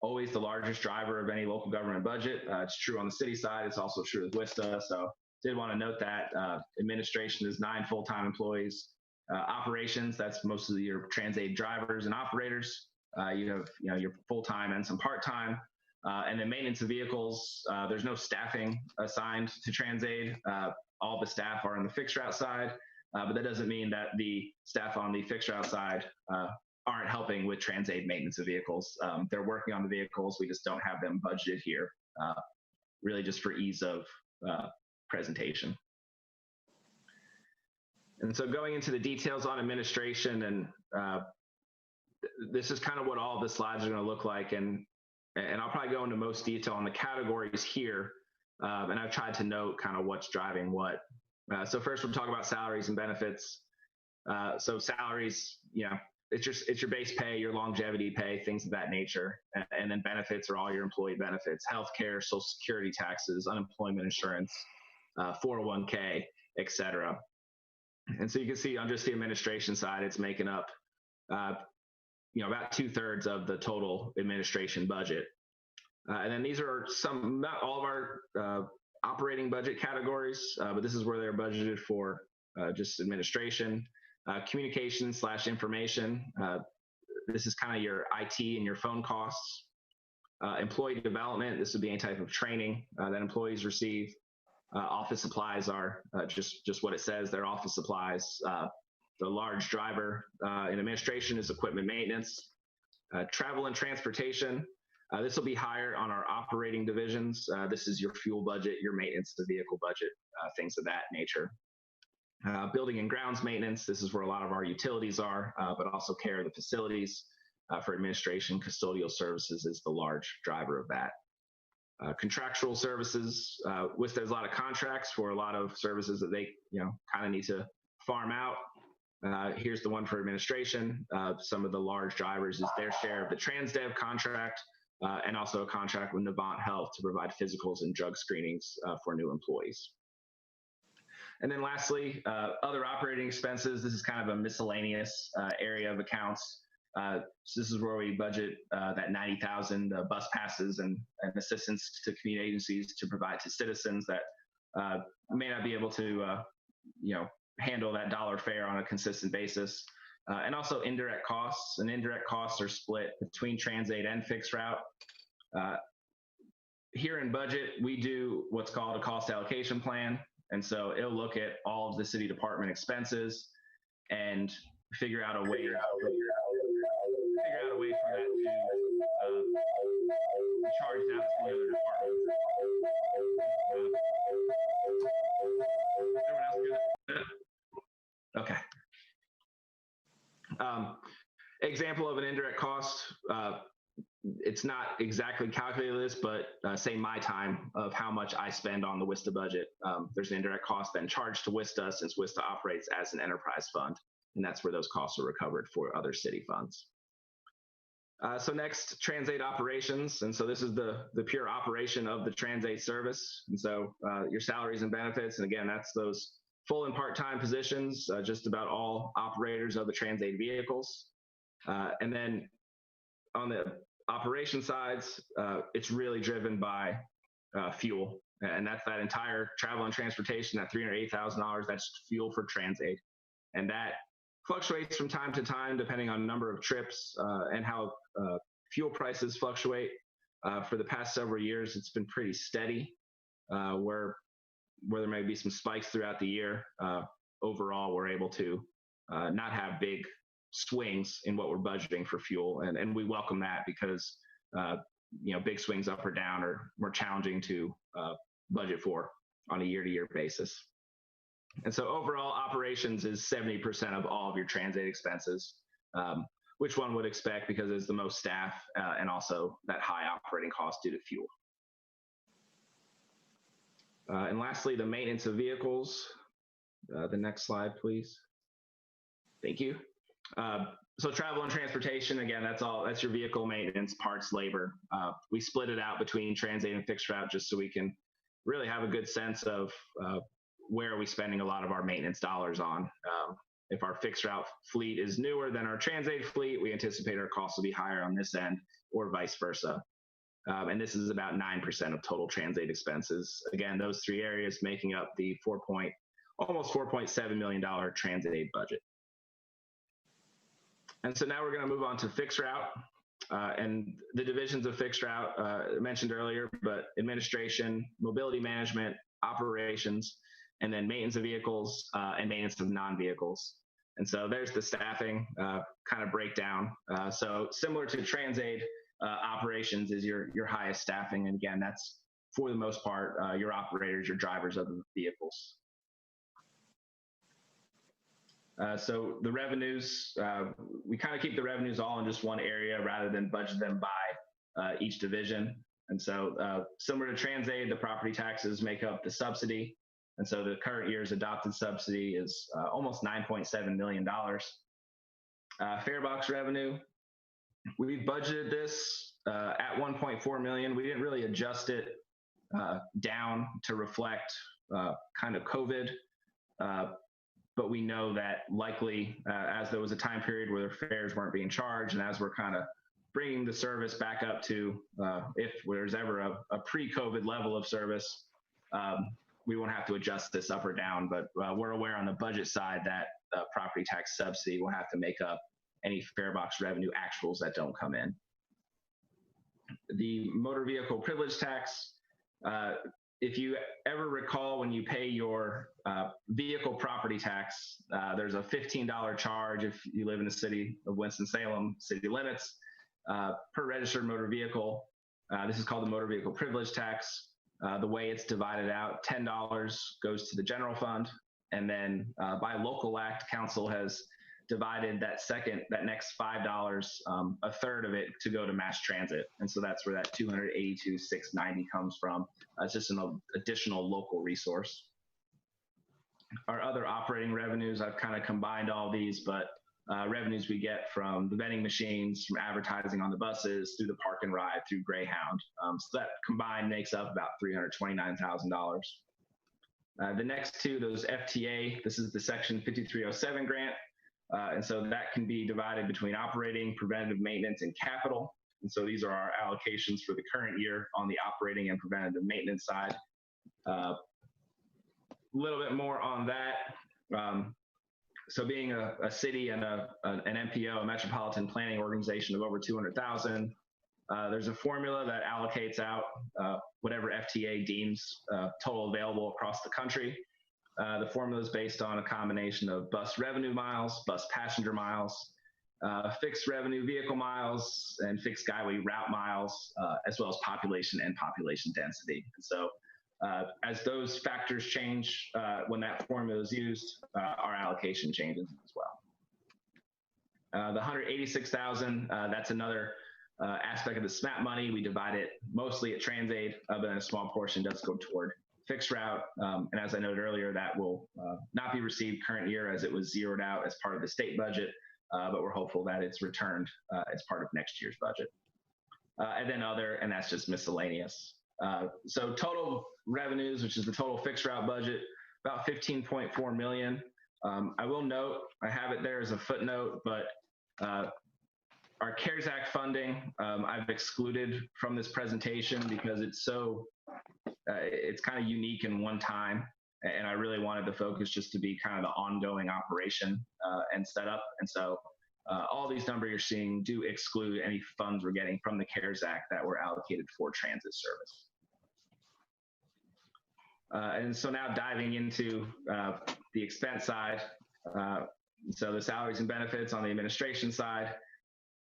always the largest driver of any local government budget. It's true on the city side. It's also true with WSTA. So did want to note that administration is 9 full-time employees. Operations, that's mostly your TransAid drivers and operators. You have your full-time and some part-time. And then maintenance of vehicles, there's no staffing assigned to TransAid. All the staff are on the fixed route side, but that doesn't mean that the staff on the fixed route side aren't helping with TransAid maintenance of vehicles. They're working on the vehicles. We just don't have them budgeted here, really just for ease of presentation. And so going into the details on administration, and this is kind of what all of the slides are going to look like, and I'll probably go into most detail on the categories here, and I've tried to note kind of what's driving what. So first we'll talk about salaries and benefits. So salaries, it's your base pay, your longevity pay, things of that nature, and then benefits are all your employee benefits: healthcare, Social Security taxes, unemployment insurance, 401k, etc. And so you can see on just the administration side, it's making up about 2/3 of the total administration budget. And then these are not all of our operating budget categories, but this is where they're budgeted for just administration. Communication / information. this is kind of your IT and your phone costs. Employee development, this would be any type of training that employees receive. Office supplies are just what it says, they're office supplies. The large driver in administration is equipment maintenance. Travel and transportation, this will be higher on our operating divisions. This is your fuel budget, your maintenance to vehicle budget, things of that nature. Building and grounds maintenance, this is where a lot of our utilities are, but also care of the facilities. For administration, custodial services is the large driver of that. Contractual services, which there's a lot of contracts for a lot of services that they kind of need to farm out. Here's the one for administration. Some of the large drivers is their share of the TransDev contract and also a contract with Novant Health to provide physicals and drug screenings for new employees. And then lastly, other operating expenses. This is kind of a miscellaneous area of accounts. So this is where we budget that 90,000 bus passes and assistance to community agencies to provide to citizens that may not be able to, handle that dollar fare on a consistent basis. And also indirect costs. And indirect costs are split between TransAid and fixed route. Here in budget, we do what's called a cost allocation plan. And so it'll look at all of the city department expenses and figure out a way for that to be charged out to the other departments. Everyone else good? Okay. Example of an indirect cost. It's not exactly calculated this, but say my time of how much I spend on the WSTA budget. There's an indirect cost then charged to WSTA since WSTA operates as an enterprise fund, and that's where those costs are recovered for other city funds. So next, TransAid operations. And so this is the pure operation of the TransAid service. And so your salaries and benefits, and again, that's those full and part-time positions, just about all operators of the TransAid vehicles. And then on the operation sides, it's really driven by fuel. And that's that entire travel and transportation, that $308,000, that's fuel for TransAid. And that fluctuates from time to time depending on number of trips and how fuel prices fluctuate. For the past several years, it's been pretty steady, where there may be some spikes throughout the year. Overall, we're able to not have big swings in what we're budgeting for fuel, and we welcome that because big swings up or down are more challenging to budget for on a year-to-year basis. And so overall operations is 70% of all of your TransAid expenses, which one would expect because it's the most staff and also that high operating cost due to fuel. And lastly, the maintenance of vehicles. The next slide, please. Thank you. So travel and transportation, again, that's your vehicle maintenance, parts, labor. We split it out between TransAid and fixed route just so we can really have a good sense of where are we spending a lot of our maintenance dollars on. If our fixed route fleet is newer than our TransAid fleet, we anticipate our costs will be higher on this end or vice versa. And this is about 9% of total TransAid expenses. Again, those three areas making up the almost $4.7 million TransAid budget. And so now we're going to move on to fixed route and the divisions of fixed route mentioned earlier, but administration, mobility management, operations, and then maintenance of vehicles and maintenance of non-vehicles. And so there's the staffing kind of breakdown. So similar to TransAid, operations is your highest staffing. And again, that's for the most part, your operators, your drivers of the vehicles. So the revenues, we kind of keep the revenues all in just one area rather than budget them by each division. And so similar to TransAid, the property taxes make up the subsidy. And so the current year's adopted subsidy is almost $9.7 million. Fare box revenue, we budgeted this at $1.4 million. We didn't really adjust it down to reflect kind of COVID. But we know that likely as there was a time period where their fares weren't being charged, and as we're kind of bringing the service back up to if there's ever a pre-COVID level of service, we won't have to adjust this up or down. But we're aware on the budget side that property tax subsidy will have to make up any fare box revenue actuals that don't come in. The motor vehicle privilege tax, if you ever recall when you pay your vehicle property tax, there's a $15 charge if you live in the city of Winston-Salem city limits per registered motor vehicle. This is called the motor vehicle privilege tax. The way it's divided out, $10 goes to the general fund, and then by local act, council has divided that next $5, a third of it to go to mass transit. And so that's where that $282,690 comes from. It's just an additional local resource. Our other operating revenues, I've kind of combined all these, but revenues we get from the vending machines, from advertising on the buses, through the park and ride, through Greyhound. So that combined makes up about $329,000. The next two, those FTA, this is the Section 5307 grant. And so that can be divided between operating, preventative maintenance, and capital. And so these are our allocations for the current year on the operating and preventative maintenance side. A little bit more on that. So being a city and an MPO, a metropolitan planning organization of over 200,000, there's a formula that allocates out whatever FTA deems total available across the country. The formula is based on a combination of bus revenue miles, bus passenger miles, fixed revenue vehicle miles, and fixed skyway route miles, as well as population and population density. And so as those factors change when that formula is used, our allocation changes as well. The $186,000, that's another aspect of the SMAP money. We divide it mostly at TransAid, but then a small portion does go toward fixed route. And as I noted earlier, that will not be received current year as it was zeroed out as part of the state budget, but we're hopeful that it's returned as part of next year's budget. And then other, and that's just miscellaneous. So total revenues, which is the total fixed route budget, about $15.4 million. I will note, I have it there as a footnote, but our CARES Act funding, I've excluded from this presentation because it's so, it's kind of unique and one time. And I really wanted the focus just to be kind of the ongoing operation and setup. And so all these numbers you're seeing do exclude any funds we're getting from the CARES Act that were allocated for transit service. And so now diving into the expense side. So the salaries and benefits on the administration side.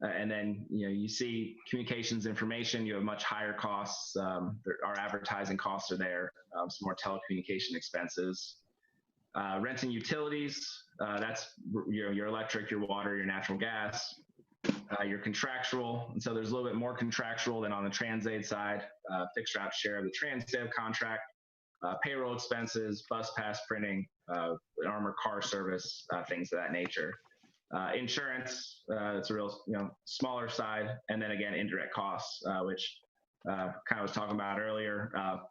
And then, you see communications information, you have much higher costs. Our advertising costs are there, some more telecommunication expenses. Rent and utilities, that's your electric, your water, your natural gas, your contractual. And so there's a little bit more contractual than on the TransAid side, fixed route share of the TransAid contract, payroll expenses, bus pass printing, armored car service, things of that nature. Insurance, it's a real smaller side, and then again indirect costs, which kind of was talking about earlier.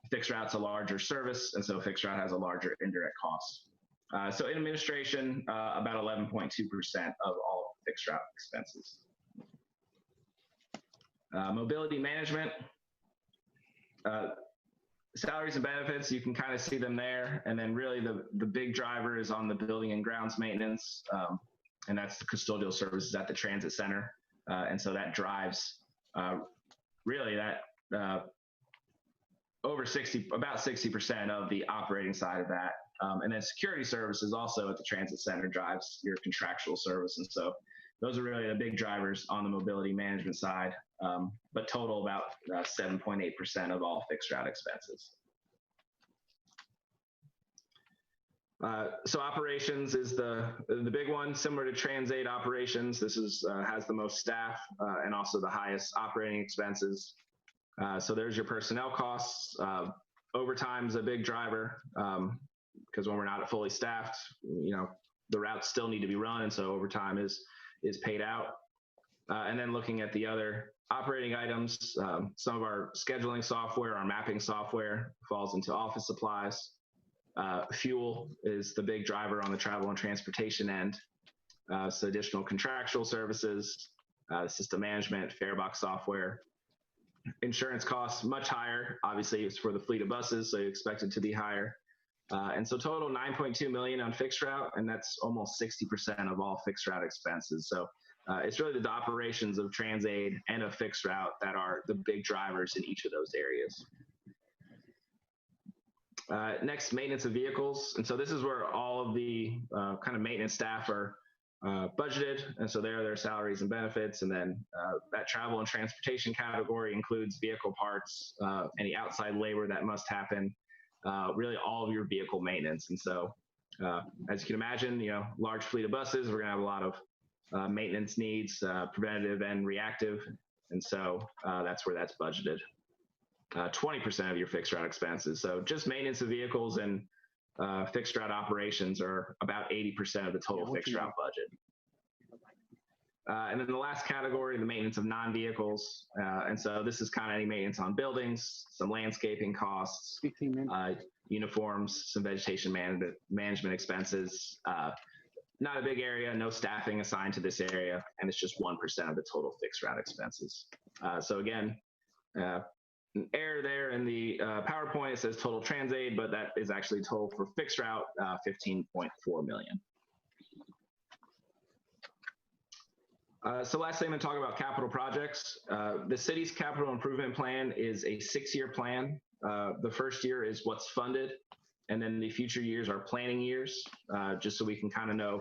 Fixed route's a larger service, and so fixed route has a larger indirect cost. So in administration, about 11.2% of all fixed route expenses. Mobility management, salaries and benefits, you can kind of see them there, and then really the big driver is on the building and grounds maintenance. And that's the custodial services at the transit center. And so that drives really that about 60% of the operating side of that. And then security services also at the transit center drives your contractual service. And so those are really the big drivers on the mobility management side, but total about 7.8% of all fixed route expenses. So operations is the big one, similar to TransAid operations. This is has the most staff and also the highest operating expenses. So there's your personnel costs. Overtime is a big driver because when we're not fully staffed, the routes still need to be run, and so overtime is paid out. And then looking at the other operating items, some of our scheduling software, our mapping software falls into office supplies. Fuel is the big driver on the travel and transportation end. So additional contractual services, system management, fare box software. Insurance costs much higher. Obviously, it's for the fleet of buses, so you expect it to be higher. And so total $9.2 million on fixed route, and that's almost 60% of all fixed route expenses. So it's really the operations of TransAid and of Fixed Route that are the big drivers in each of those areas. Next, maintenance of vehicles. And so this is where all of the kind of maintenance staff are budgeted. And so there are their salaries and benefits. And then that travel and transportation category includes vehicle parts, any outside labor that must happen, really all of your vehicle maintenance. And so as you can imagine, large fleet of buses, we're going to have a lot of maintenance needs, preventative and reactive. And so that's where that's budgeted. 20% of your fixed route expenses. So just maintenance of vehicles and fixed route operations are about 80% of the total fixed route budget. And then the last category, the maintenance of non-vehicles. And so this is kind of any maintenance on buildings, some landscaping costs, uniforms, some vegetation management expenses. Not a big area, no staffing assigned to this area, and it's just 1% of the total fixed route expenses. So again, an error there in the PowerPoint. It says total TransAid, but that is actually total for Fixed Route, $15.4 million. So last thing, I'm going to talk about capital projects. The city's capital improvement plan is a 6-year plan. The first year is what's funded, and then the future years are planning years, just so we can kind of know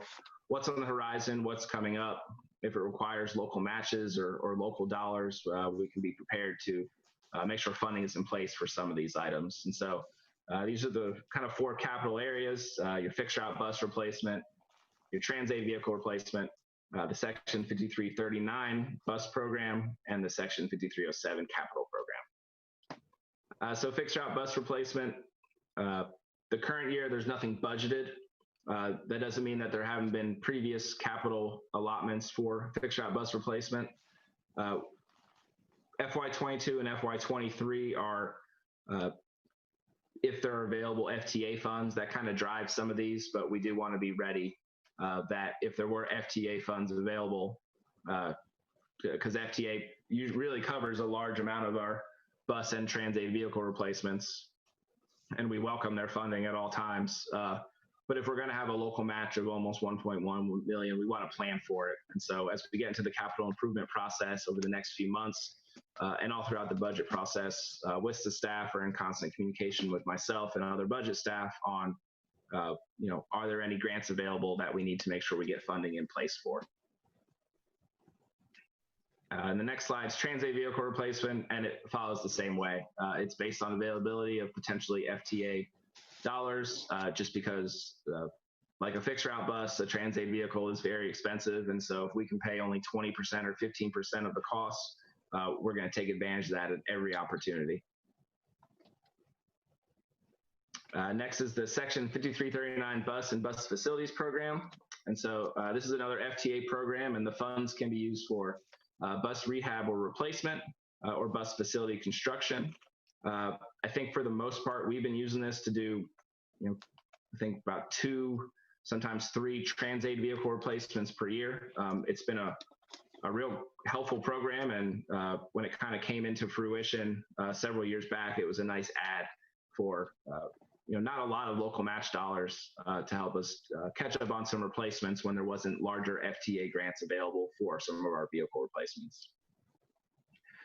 what's on the horizon, what's coming up. If it requires local matches or local dollars, we can be prepared to make sure funding is in place for some of these items. And so these are the kind of 4 capital areas: your fixed route bus replacement, your TransAid vehicle replacement, the Section 5339 bus program, and the Section 5307 capital program. So fixed route bus replacement, the current year, there's nothing budgeted. That doesn't mean that there haven't been previous capital allotments for fixed route bus replacement. FY22 and FY23 are, if there are available FTA funds, that kind of drives some of these, but we do want to be ready that if there were FTA funds available, because FTA really covers a large amount of our bus and TransAid vehicle replacements, and we welcome their funding at all times. But if we're going to have a local match of almost 1.1 million, we want to plan for it. And so as we get into the capital improvement process over the next few months, and all throughout the budget process, WSTA staff are in constant communication with myself and other budget staff on, are there any grants available that we need to make sure we get funding in place for? And the next slide is TransAid vehicle replacement, and it follows the same way. It's based on availability of potentially FTA dollars, just because like a fixed route bus, a TransAid vehicle is very expensive. And so if we can pay only 20% or 15% of the cost, we're going to take advantage of that at every opportunity. Next is the Section 5339 bus and bus facilities program. And so this is another FTA program, and the funds can be used for bus rehab or replacement or bus facility construction. I think for the most part, we've been using this to do, I think about 2, sometimes 3 TransAid vehicle replacements per year. It's been a real helpful program, and when it kind of came into fruition several years back, it was a nice add for not a lot of local match dollars to help us catch up on some replacements when there wasn't larger FTA grants available for some of our vehicle replacements.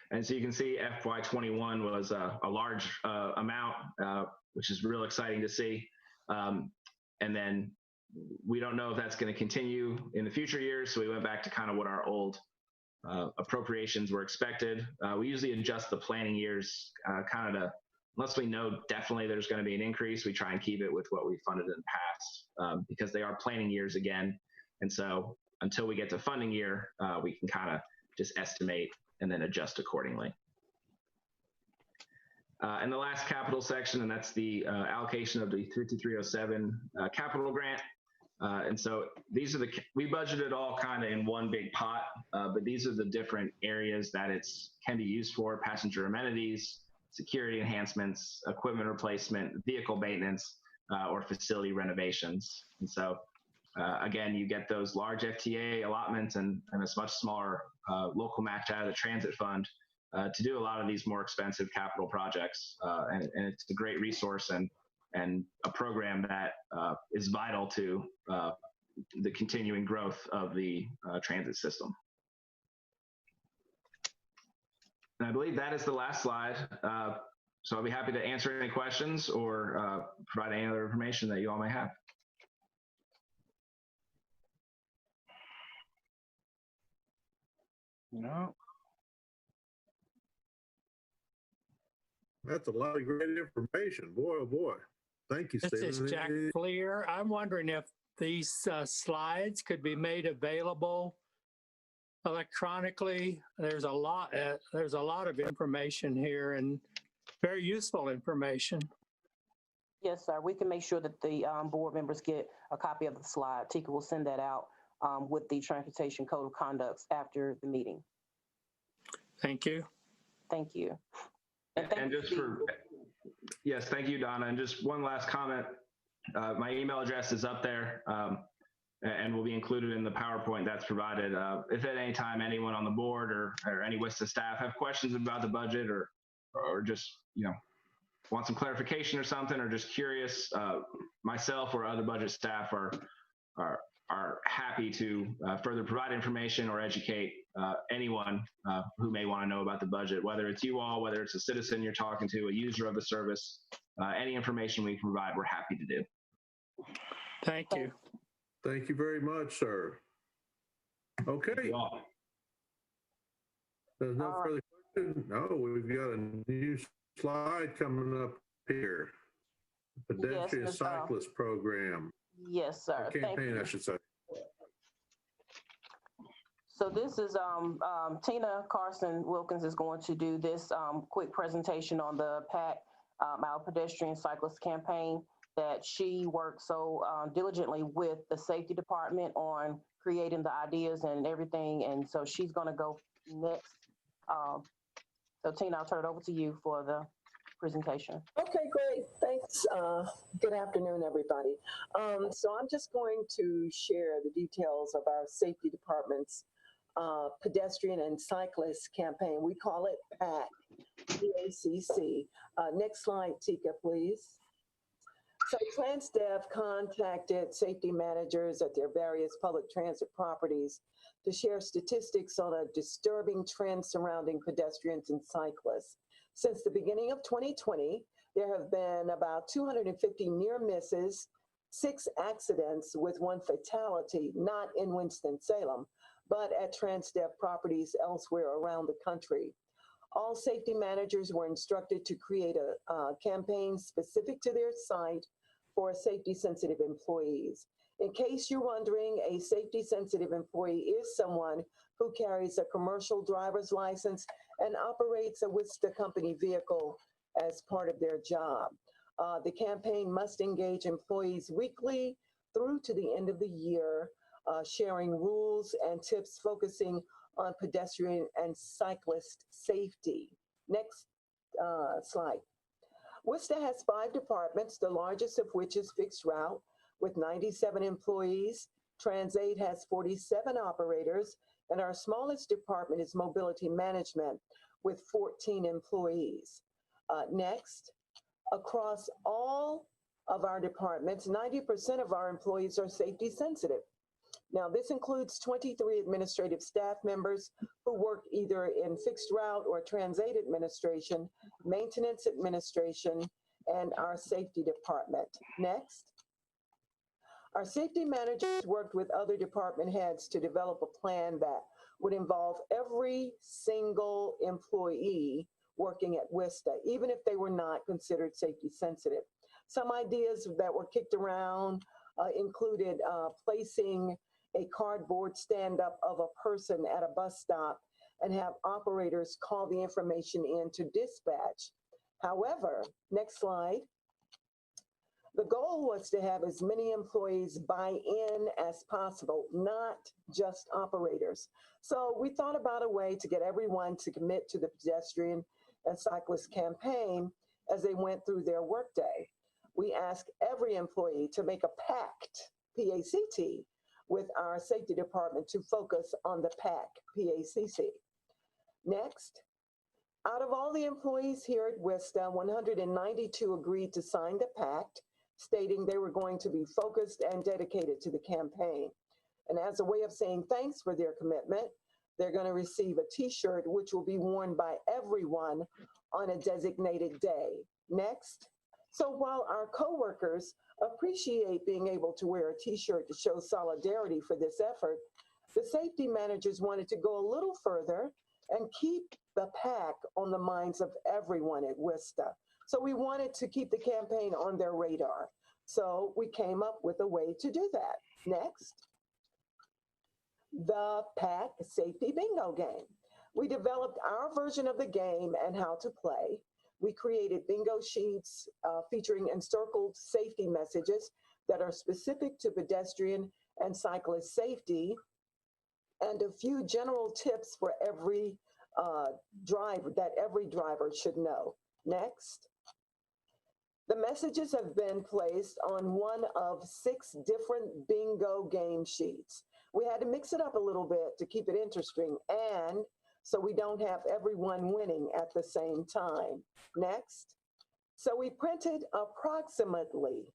And so you can see FY21 was a large amount, which is real exciting to see. And then we don't know if that's going to continue in the future years, so we went back to kind of what our old appropriations were expected. We usually adjust the planning years kind of to, unless we know definitely there's going to be an increase, we try and keep it with what we funded in the past, because they are planning years again. And so until we get to funding year, we can kind of just estimate and then adjust accordingly. And the last capital section, and that's the allocation of the 5307 capital grant. And so these are we budgeted all kind of in one big pot, but these are the different areas that can be used for: passenger amenities, security enhancements, equipment replacement, vehicle maintenance, or facility renovations. And so again, you get those large FTA allotments and a much smaller local match out of the transit fund to do a lot of these more expensive capital projects. And it's a great resource and a program that is vital to the continuing growth of the transit system. And I believe that is the last slide. So I'll be happy to answer any questions or provide any other information that you all may have. No. That's a lot of great information. Boy, oh boy. Thank you, This Stephen. is Jack Fleer. I'm wondering if these slides could be made available electronically. There's a lot of information here and very useful information. Yes, sir. We can make sure that the board members get a copy of the slide. Tika will send that out with the Transportation Code of Conducts after the meeting. Thank you. Thank you. And just for, yes, thank you, Donna. And just one last comment. My email address is up there and will be included in the PowerPoint that's provided. If at any time anyone on the board or any WSTA staff have questions about the budget or just, want some clarification or something, or just curious, myself or other budget staff are happy to further provide information or educate anyone who may want to know about the budget, whether it's you all, whether it's a citizen you're talking to, a user of the service, any information we can provide, we're happy to do. Thank you. Thank you very much, sir. Okay. There's no further questions. No, we've got a new slide coming up here. Pedestrian Yes, cyclist program. Yes, sir. Campaign, I should say. So this is Tina Carson Wilkins is going to do this quick presentation on the PAC, our pedestrian cyclist campaign that she worked so diligently with the safety department on creating the ideas and everything. And so she's going to go next. So Tina, I'll turn it over to you for the presentation. Okay, great. Thanks. Good afternoon, everybody. So I'm just going to share the details of our safety department's pedestrian and cyclist campaign. We call it PAC, P-A-C-C. Next slide, Tika, please. So TransDev contacted safety managers at their various public transit properties to share statistics on a disturbing trend surrounding pedestrians and cyclists. Since the beginning of 2020, there have been about 250 near misses, 6 accidents with 1 fatality, not in Winston-Salem, but at TransDev properties elsewhere around the country. All safety managers were instructed to create a campaign specific to their site for safety-sensitive employees. In case you're wondering, a safety-sensitive employee is someone who carries a commercial driver's license and operates a WSTA company vehicle as part of their job. The campaign must engage employees weekly through to the end of the year, sharing rules and tips focusing on pedestrian and cyclist safety. Next slide. WSTA has 5 departments, the largest of which is fixed route with 97 employees. TransAid has 47 operators, and our smallest department is mobility management with 14 employees. Next, across all of our departments, 90% of our employees are safety sensitive. Now, this includes 23 administrative staff members who work either in fixed route or TransAid administration, maintenance administration, and our safety department. Next. Our safety managers worked with other department heads to develop a plan that would involve every single employee working at WSTA, even if they were not considered safety sensitive. Some ideas that were kicked around included placing a cardboard stand-up of a person at a bus stop and have operators call the information in to dispatch. However, next slide. The goal was to have as many employees buy in as possible, not just operators. So we thought about a way to get everyone to commit to the pedestrian and cyclist campaign as they went through their workday. We asked every employee to make a pact, P-A-C-T, with our safety department to focus on the PAC, P-A-C-C. Next, out of all the employees here at WSTA, 192 agreed to sign the pact, stating they were going to be focused and dedicated to the campaign. And as a way of saying thanks for their commitment, they're going to receive a t-shirt which will be worn by everyone on a designated day. Next. So while our coworkers appreciate being able to wear a t-shirt to show solidarity for this effort, the safety managers wanted to go a little further and keep the PAC on the minds of everyone at WSTA. So we wanted to keep the campaign on their radar. So we came up with a way to do that. Next. The PAC Safety Bingo Game. We developed our version of the game and how to play. We created bingo sheets featuring encircled safety messages that are specific to pedestrian and cyclist safety, and a few general tips for every driver that every driver should know. Next. The messages have been placed on one of 6 different bingo game sheets. We had to mix it up a little bit to keep it interesting, and so we don't have everyone winning at the same time. Next. So we printed approximately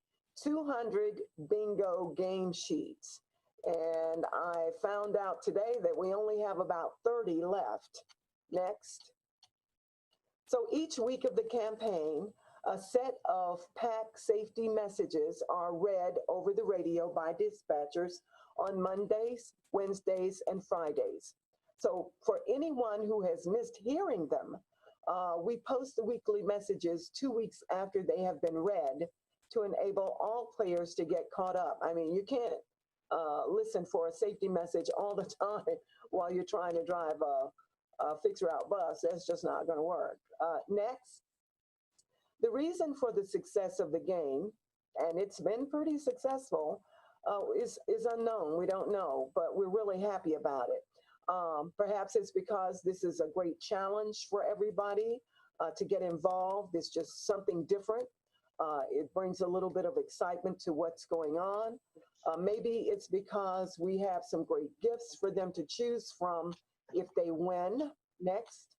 200 bingo game sheets, and I found out today that we only have about 30 left. Next. So each week of the campaign, a set of PAC safety messages are read over the radio by dispatchers on Mondays, Wednesdays, and Fridays. So for anyone who has missed hearing them, we post the weekly messages 2 weeks after they have been read to enable all players to get caught up. I mean, you can't listen for a safety message all the time while you're trying to drive a fixed route bus. That's just not going to work. Next. The reason for the success of the game, and it's been pretty successful, is unknown. We don't know, but we're really happy about it. Perhaps it's because this is a great challenge for everybody to get involved. It's just something different. It brings a little bit of excitement to what's going on. Maybe it's because we have some great gifts for them to choose from if they win. Next.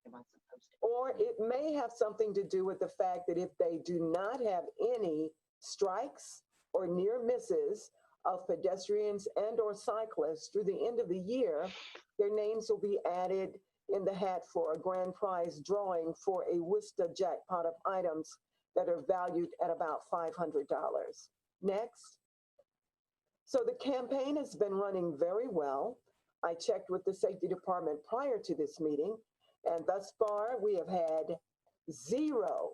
Or it may have something to do with the fact that if they do not have any strikes or near misses of pedestrians and or cyclists through the end of the year, their names will be added in the hat for a grand prize drawing for a WSTA jackpot of items that are valued at about $500. Next. So the campaign has been running very well. I checked with the safety department prior to this meeting, and thus far we have had 0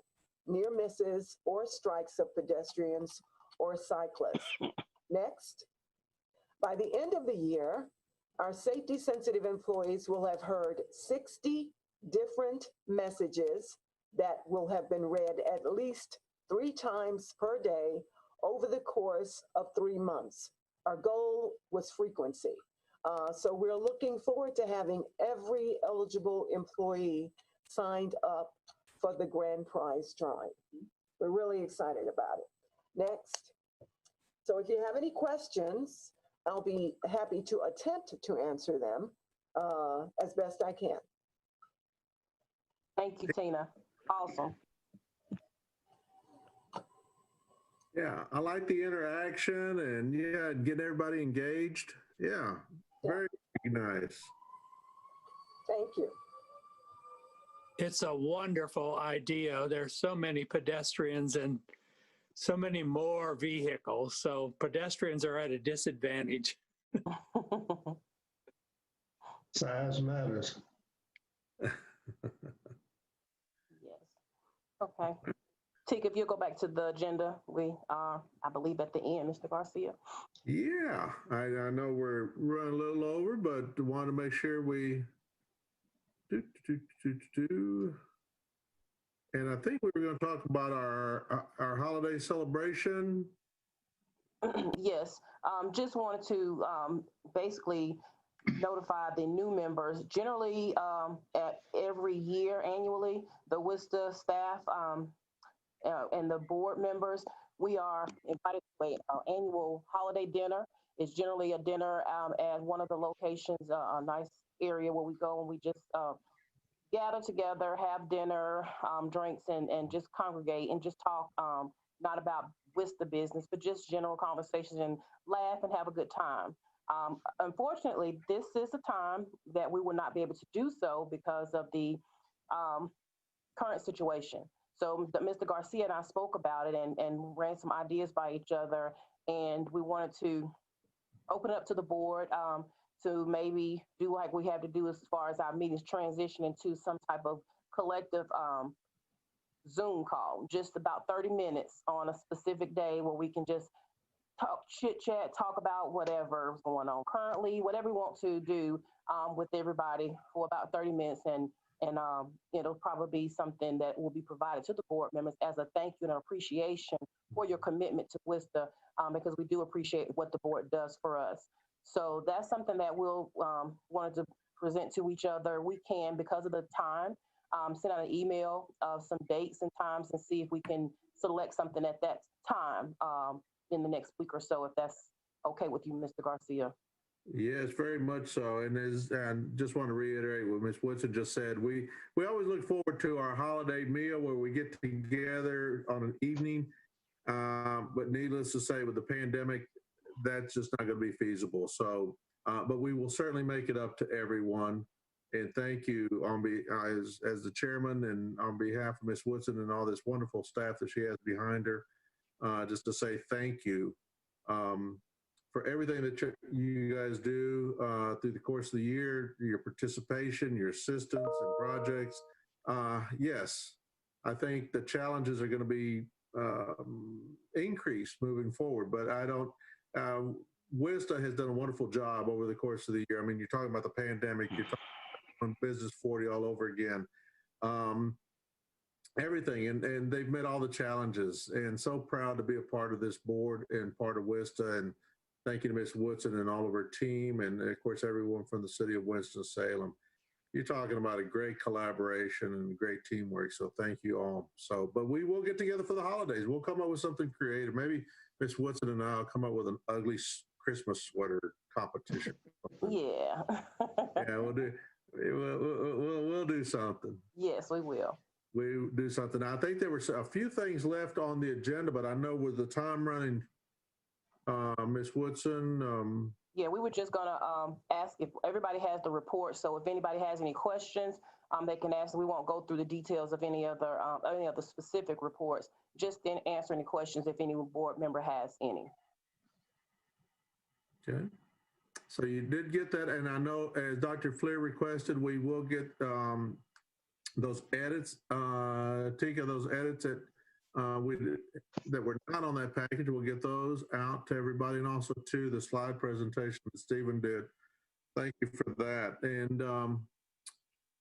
near misses or strikes of pedestrians or cyclists. Next. By the end of the year, our safety sensitive employees will have heard 60 different messages that will have been read at least 3 times per day over the course of 3 months. Our goal was frequency. So we're looking forward to having every eligible employee signed up for the grand prize drawing. We're really excited about it. Next. So if you have any questions, I'll be happy to attempt to answer them as best I can. Thank you, Tina. Awesome. Yeah, I like the interaction and yeah, getting everybody engaged. Yeah, very nice. Thank you. It's a wonderful idea. There's so many pedestrians and so many more vehicles. So pedestrians are at a disadvantage. Size matters. Yes. Okay. Tika, if you'll go back to the agenda, we are, I believe, at the end, Mr. Garcia. Yeah, I know we're running a little over, but want to make sure we And I think we were going to talk about our holiday celebration. Yes, just wanted to basically notify the new members. Generally, at every year, annually, the WSTA staff and the board members, we are invited to an annual holiday dinner. It's generally a dinner at one of the locations, a nice area where we go and we just gather together, have dinner, drinks, and just congregate and just talk, not about WSTA business, but just general conversations and laugh and have a good time. Unfortunately, this is a time that we will not be able to do so because of the current situation. So Mr. Garcia and I spoke about it and ran some ideas by each other, and we wanted to open up to the board to maybe do like we have to do as far as our meetings transition into some type of collective Zoom call, just about 30 minutes on a specific day where we can just talk, chit chat, talk about whatever's going on currently, whatever we want to do with everybody for about 30 minutes. And it'll probably be something that will be provided to the board members as a thank you and appreciation for your commitment to WSTA, because we do appreciate what the board does for us. So that's something that we'll wanted to present to each other. We can, because of the time, send out an email of some dates and times and see if we can select something at that time in the next week or so, if that's okay with you, Mr. Garcia. Yes, very much so. And just want to reiterate what Ms. Woodson just said. We always look forward to our holiday meal where we get together on an evening. But needless to say, with the pandemic, that's just not going to be feasible. So, but we will certainly make it up to everyone. And thank you as the chairman and on behalf of Ms. Woodson and all this wonderful staff that she has behind her, just to say thank you for everything that you guys do through the course of the year, your participation, your assistance and projects. Yes, I think the challenges are going to be increased moving forward, but I don't, WSTA has done a wonderful job over the course of the year. I mean, you're talking about the pandemic, you're talking about Business 40 all over again. Everything, and they've met all the challenges, and so proud to be a part of this board and part of WSTA, and thank you to Ms. Woodson and all of her team, and of course everyone from the city of Winston-Salem. You're talking about a great collaboration and great teamwork, so thank you all. So, but we will get together for the holidays. We'll come up with something creative. Maybe Ms. Woodson and I'll come up with an ugly Christmas sweater competition. Yeah. Yeah, we'll do something. Yes, we will. We do something. I think there were a few things left on the agenda, but I know with the time running, Ms. Woodson. Yeah, we were just gonna ask if everybody has the report. So if anybody has any questions, they can ask. We won't go through the details of any other specific reports. Just then answer any questions if any board member has any. Okay. So you did get that, and I know as Dr. Fleer requested, we will get those edits, Tika, those edits that were not on that package. We'll get those out to everybody, and also to the slide presentation that Stephen did. Thank you for that. And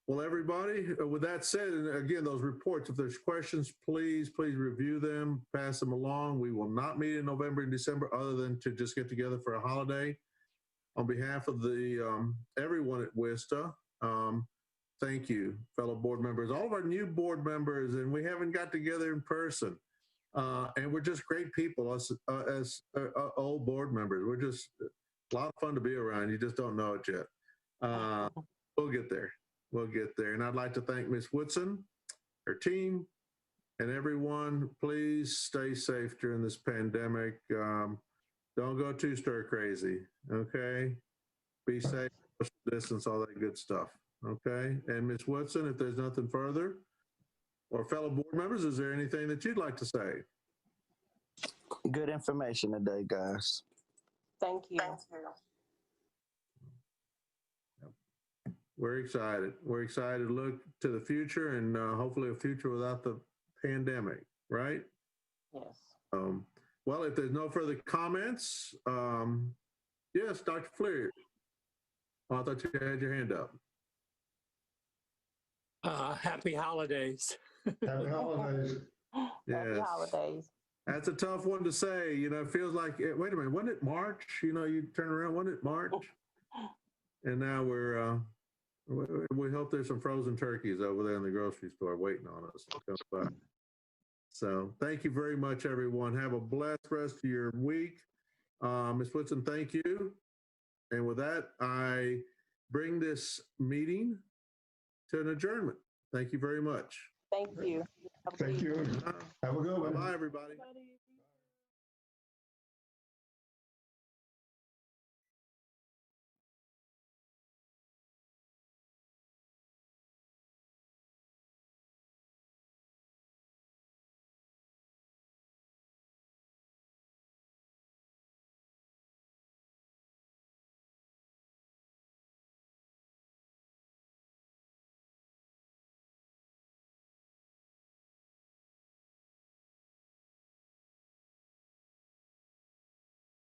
well, everybody, with that said, and again, those reports, if there's questions, please review them, pass them along. We will not meet in November and December other than to just get together for a holiday. On behalf of the everyone at WSTA, thank you, fellow board members, all of our new board members, and we haven't got together in person. And we're just great people as old board members. We're just a lot of fun to be around. You just don't know it yet. We'll get there. We'll get there. And I'd like to thank Ms. Woodson, her team, and everyone. Please stay safe during this pandemic. Don't go too stir crazy, okay? Be safe, social distance, all that good stuff, okay? And Ms. Woodson, if there's nothing further, or fellow board members, is there anything that you'd like to say? Good information today, guys. Thank you. We're excited. We're excited to look to the future and hopefully a future without the pandemic, right? Yes. Well, if there's no further comments, yes, Dr. Fleer. Oh, I thought you had your hand up. Happy holidays. Happy holidays. Yes. Happy holidays. That's a tough one to say. You know, it feels like, wait a minute, wasn't it March? You know, you turn around, wasn't it March? And now we hope there's some frozen turkeys over there in the grocery store waiting on us to come by. So thank you very much, everyone. Have a blessed rest of your week. Ms. Woodson, thank you. And with that, I bring this meeting to an adjournment. Thank you very much. Thank you. Thank you. Have a good one. Bye-bye, everybody.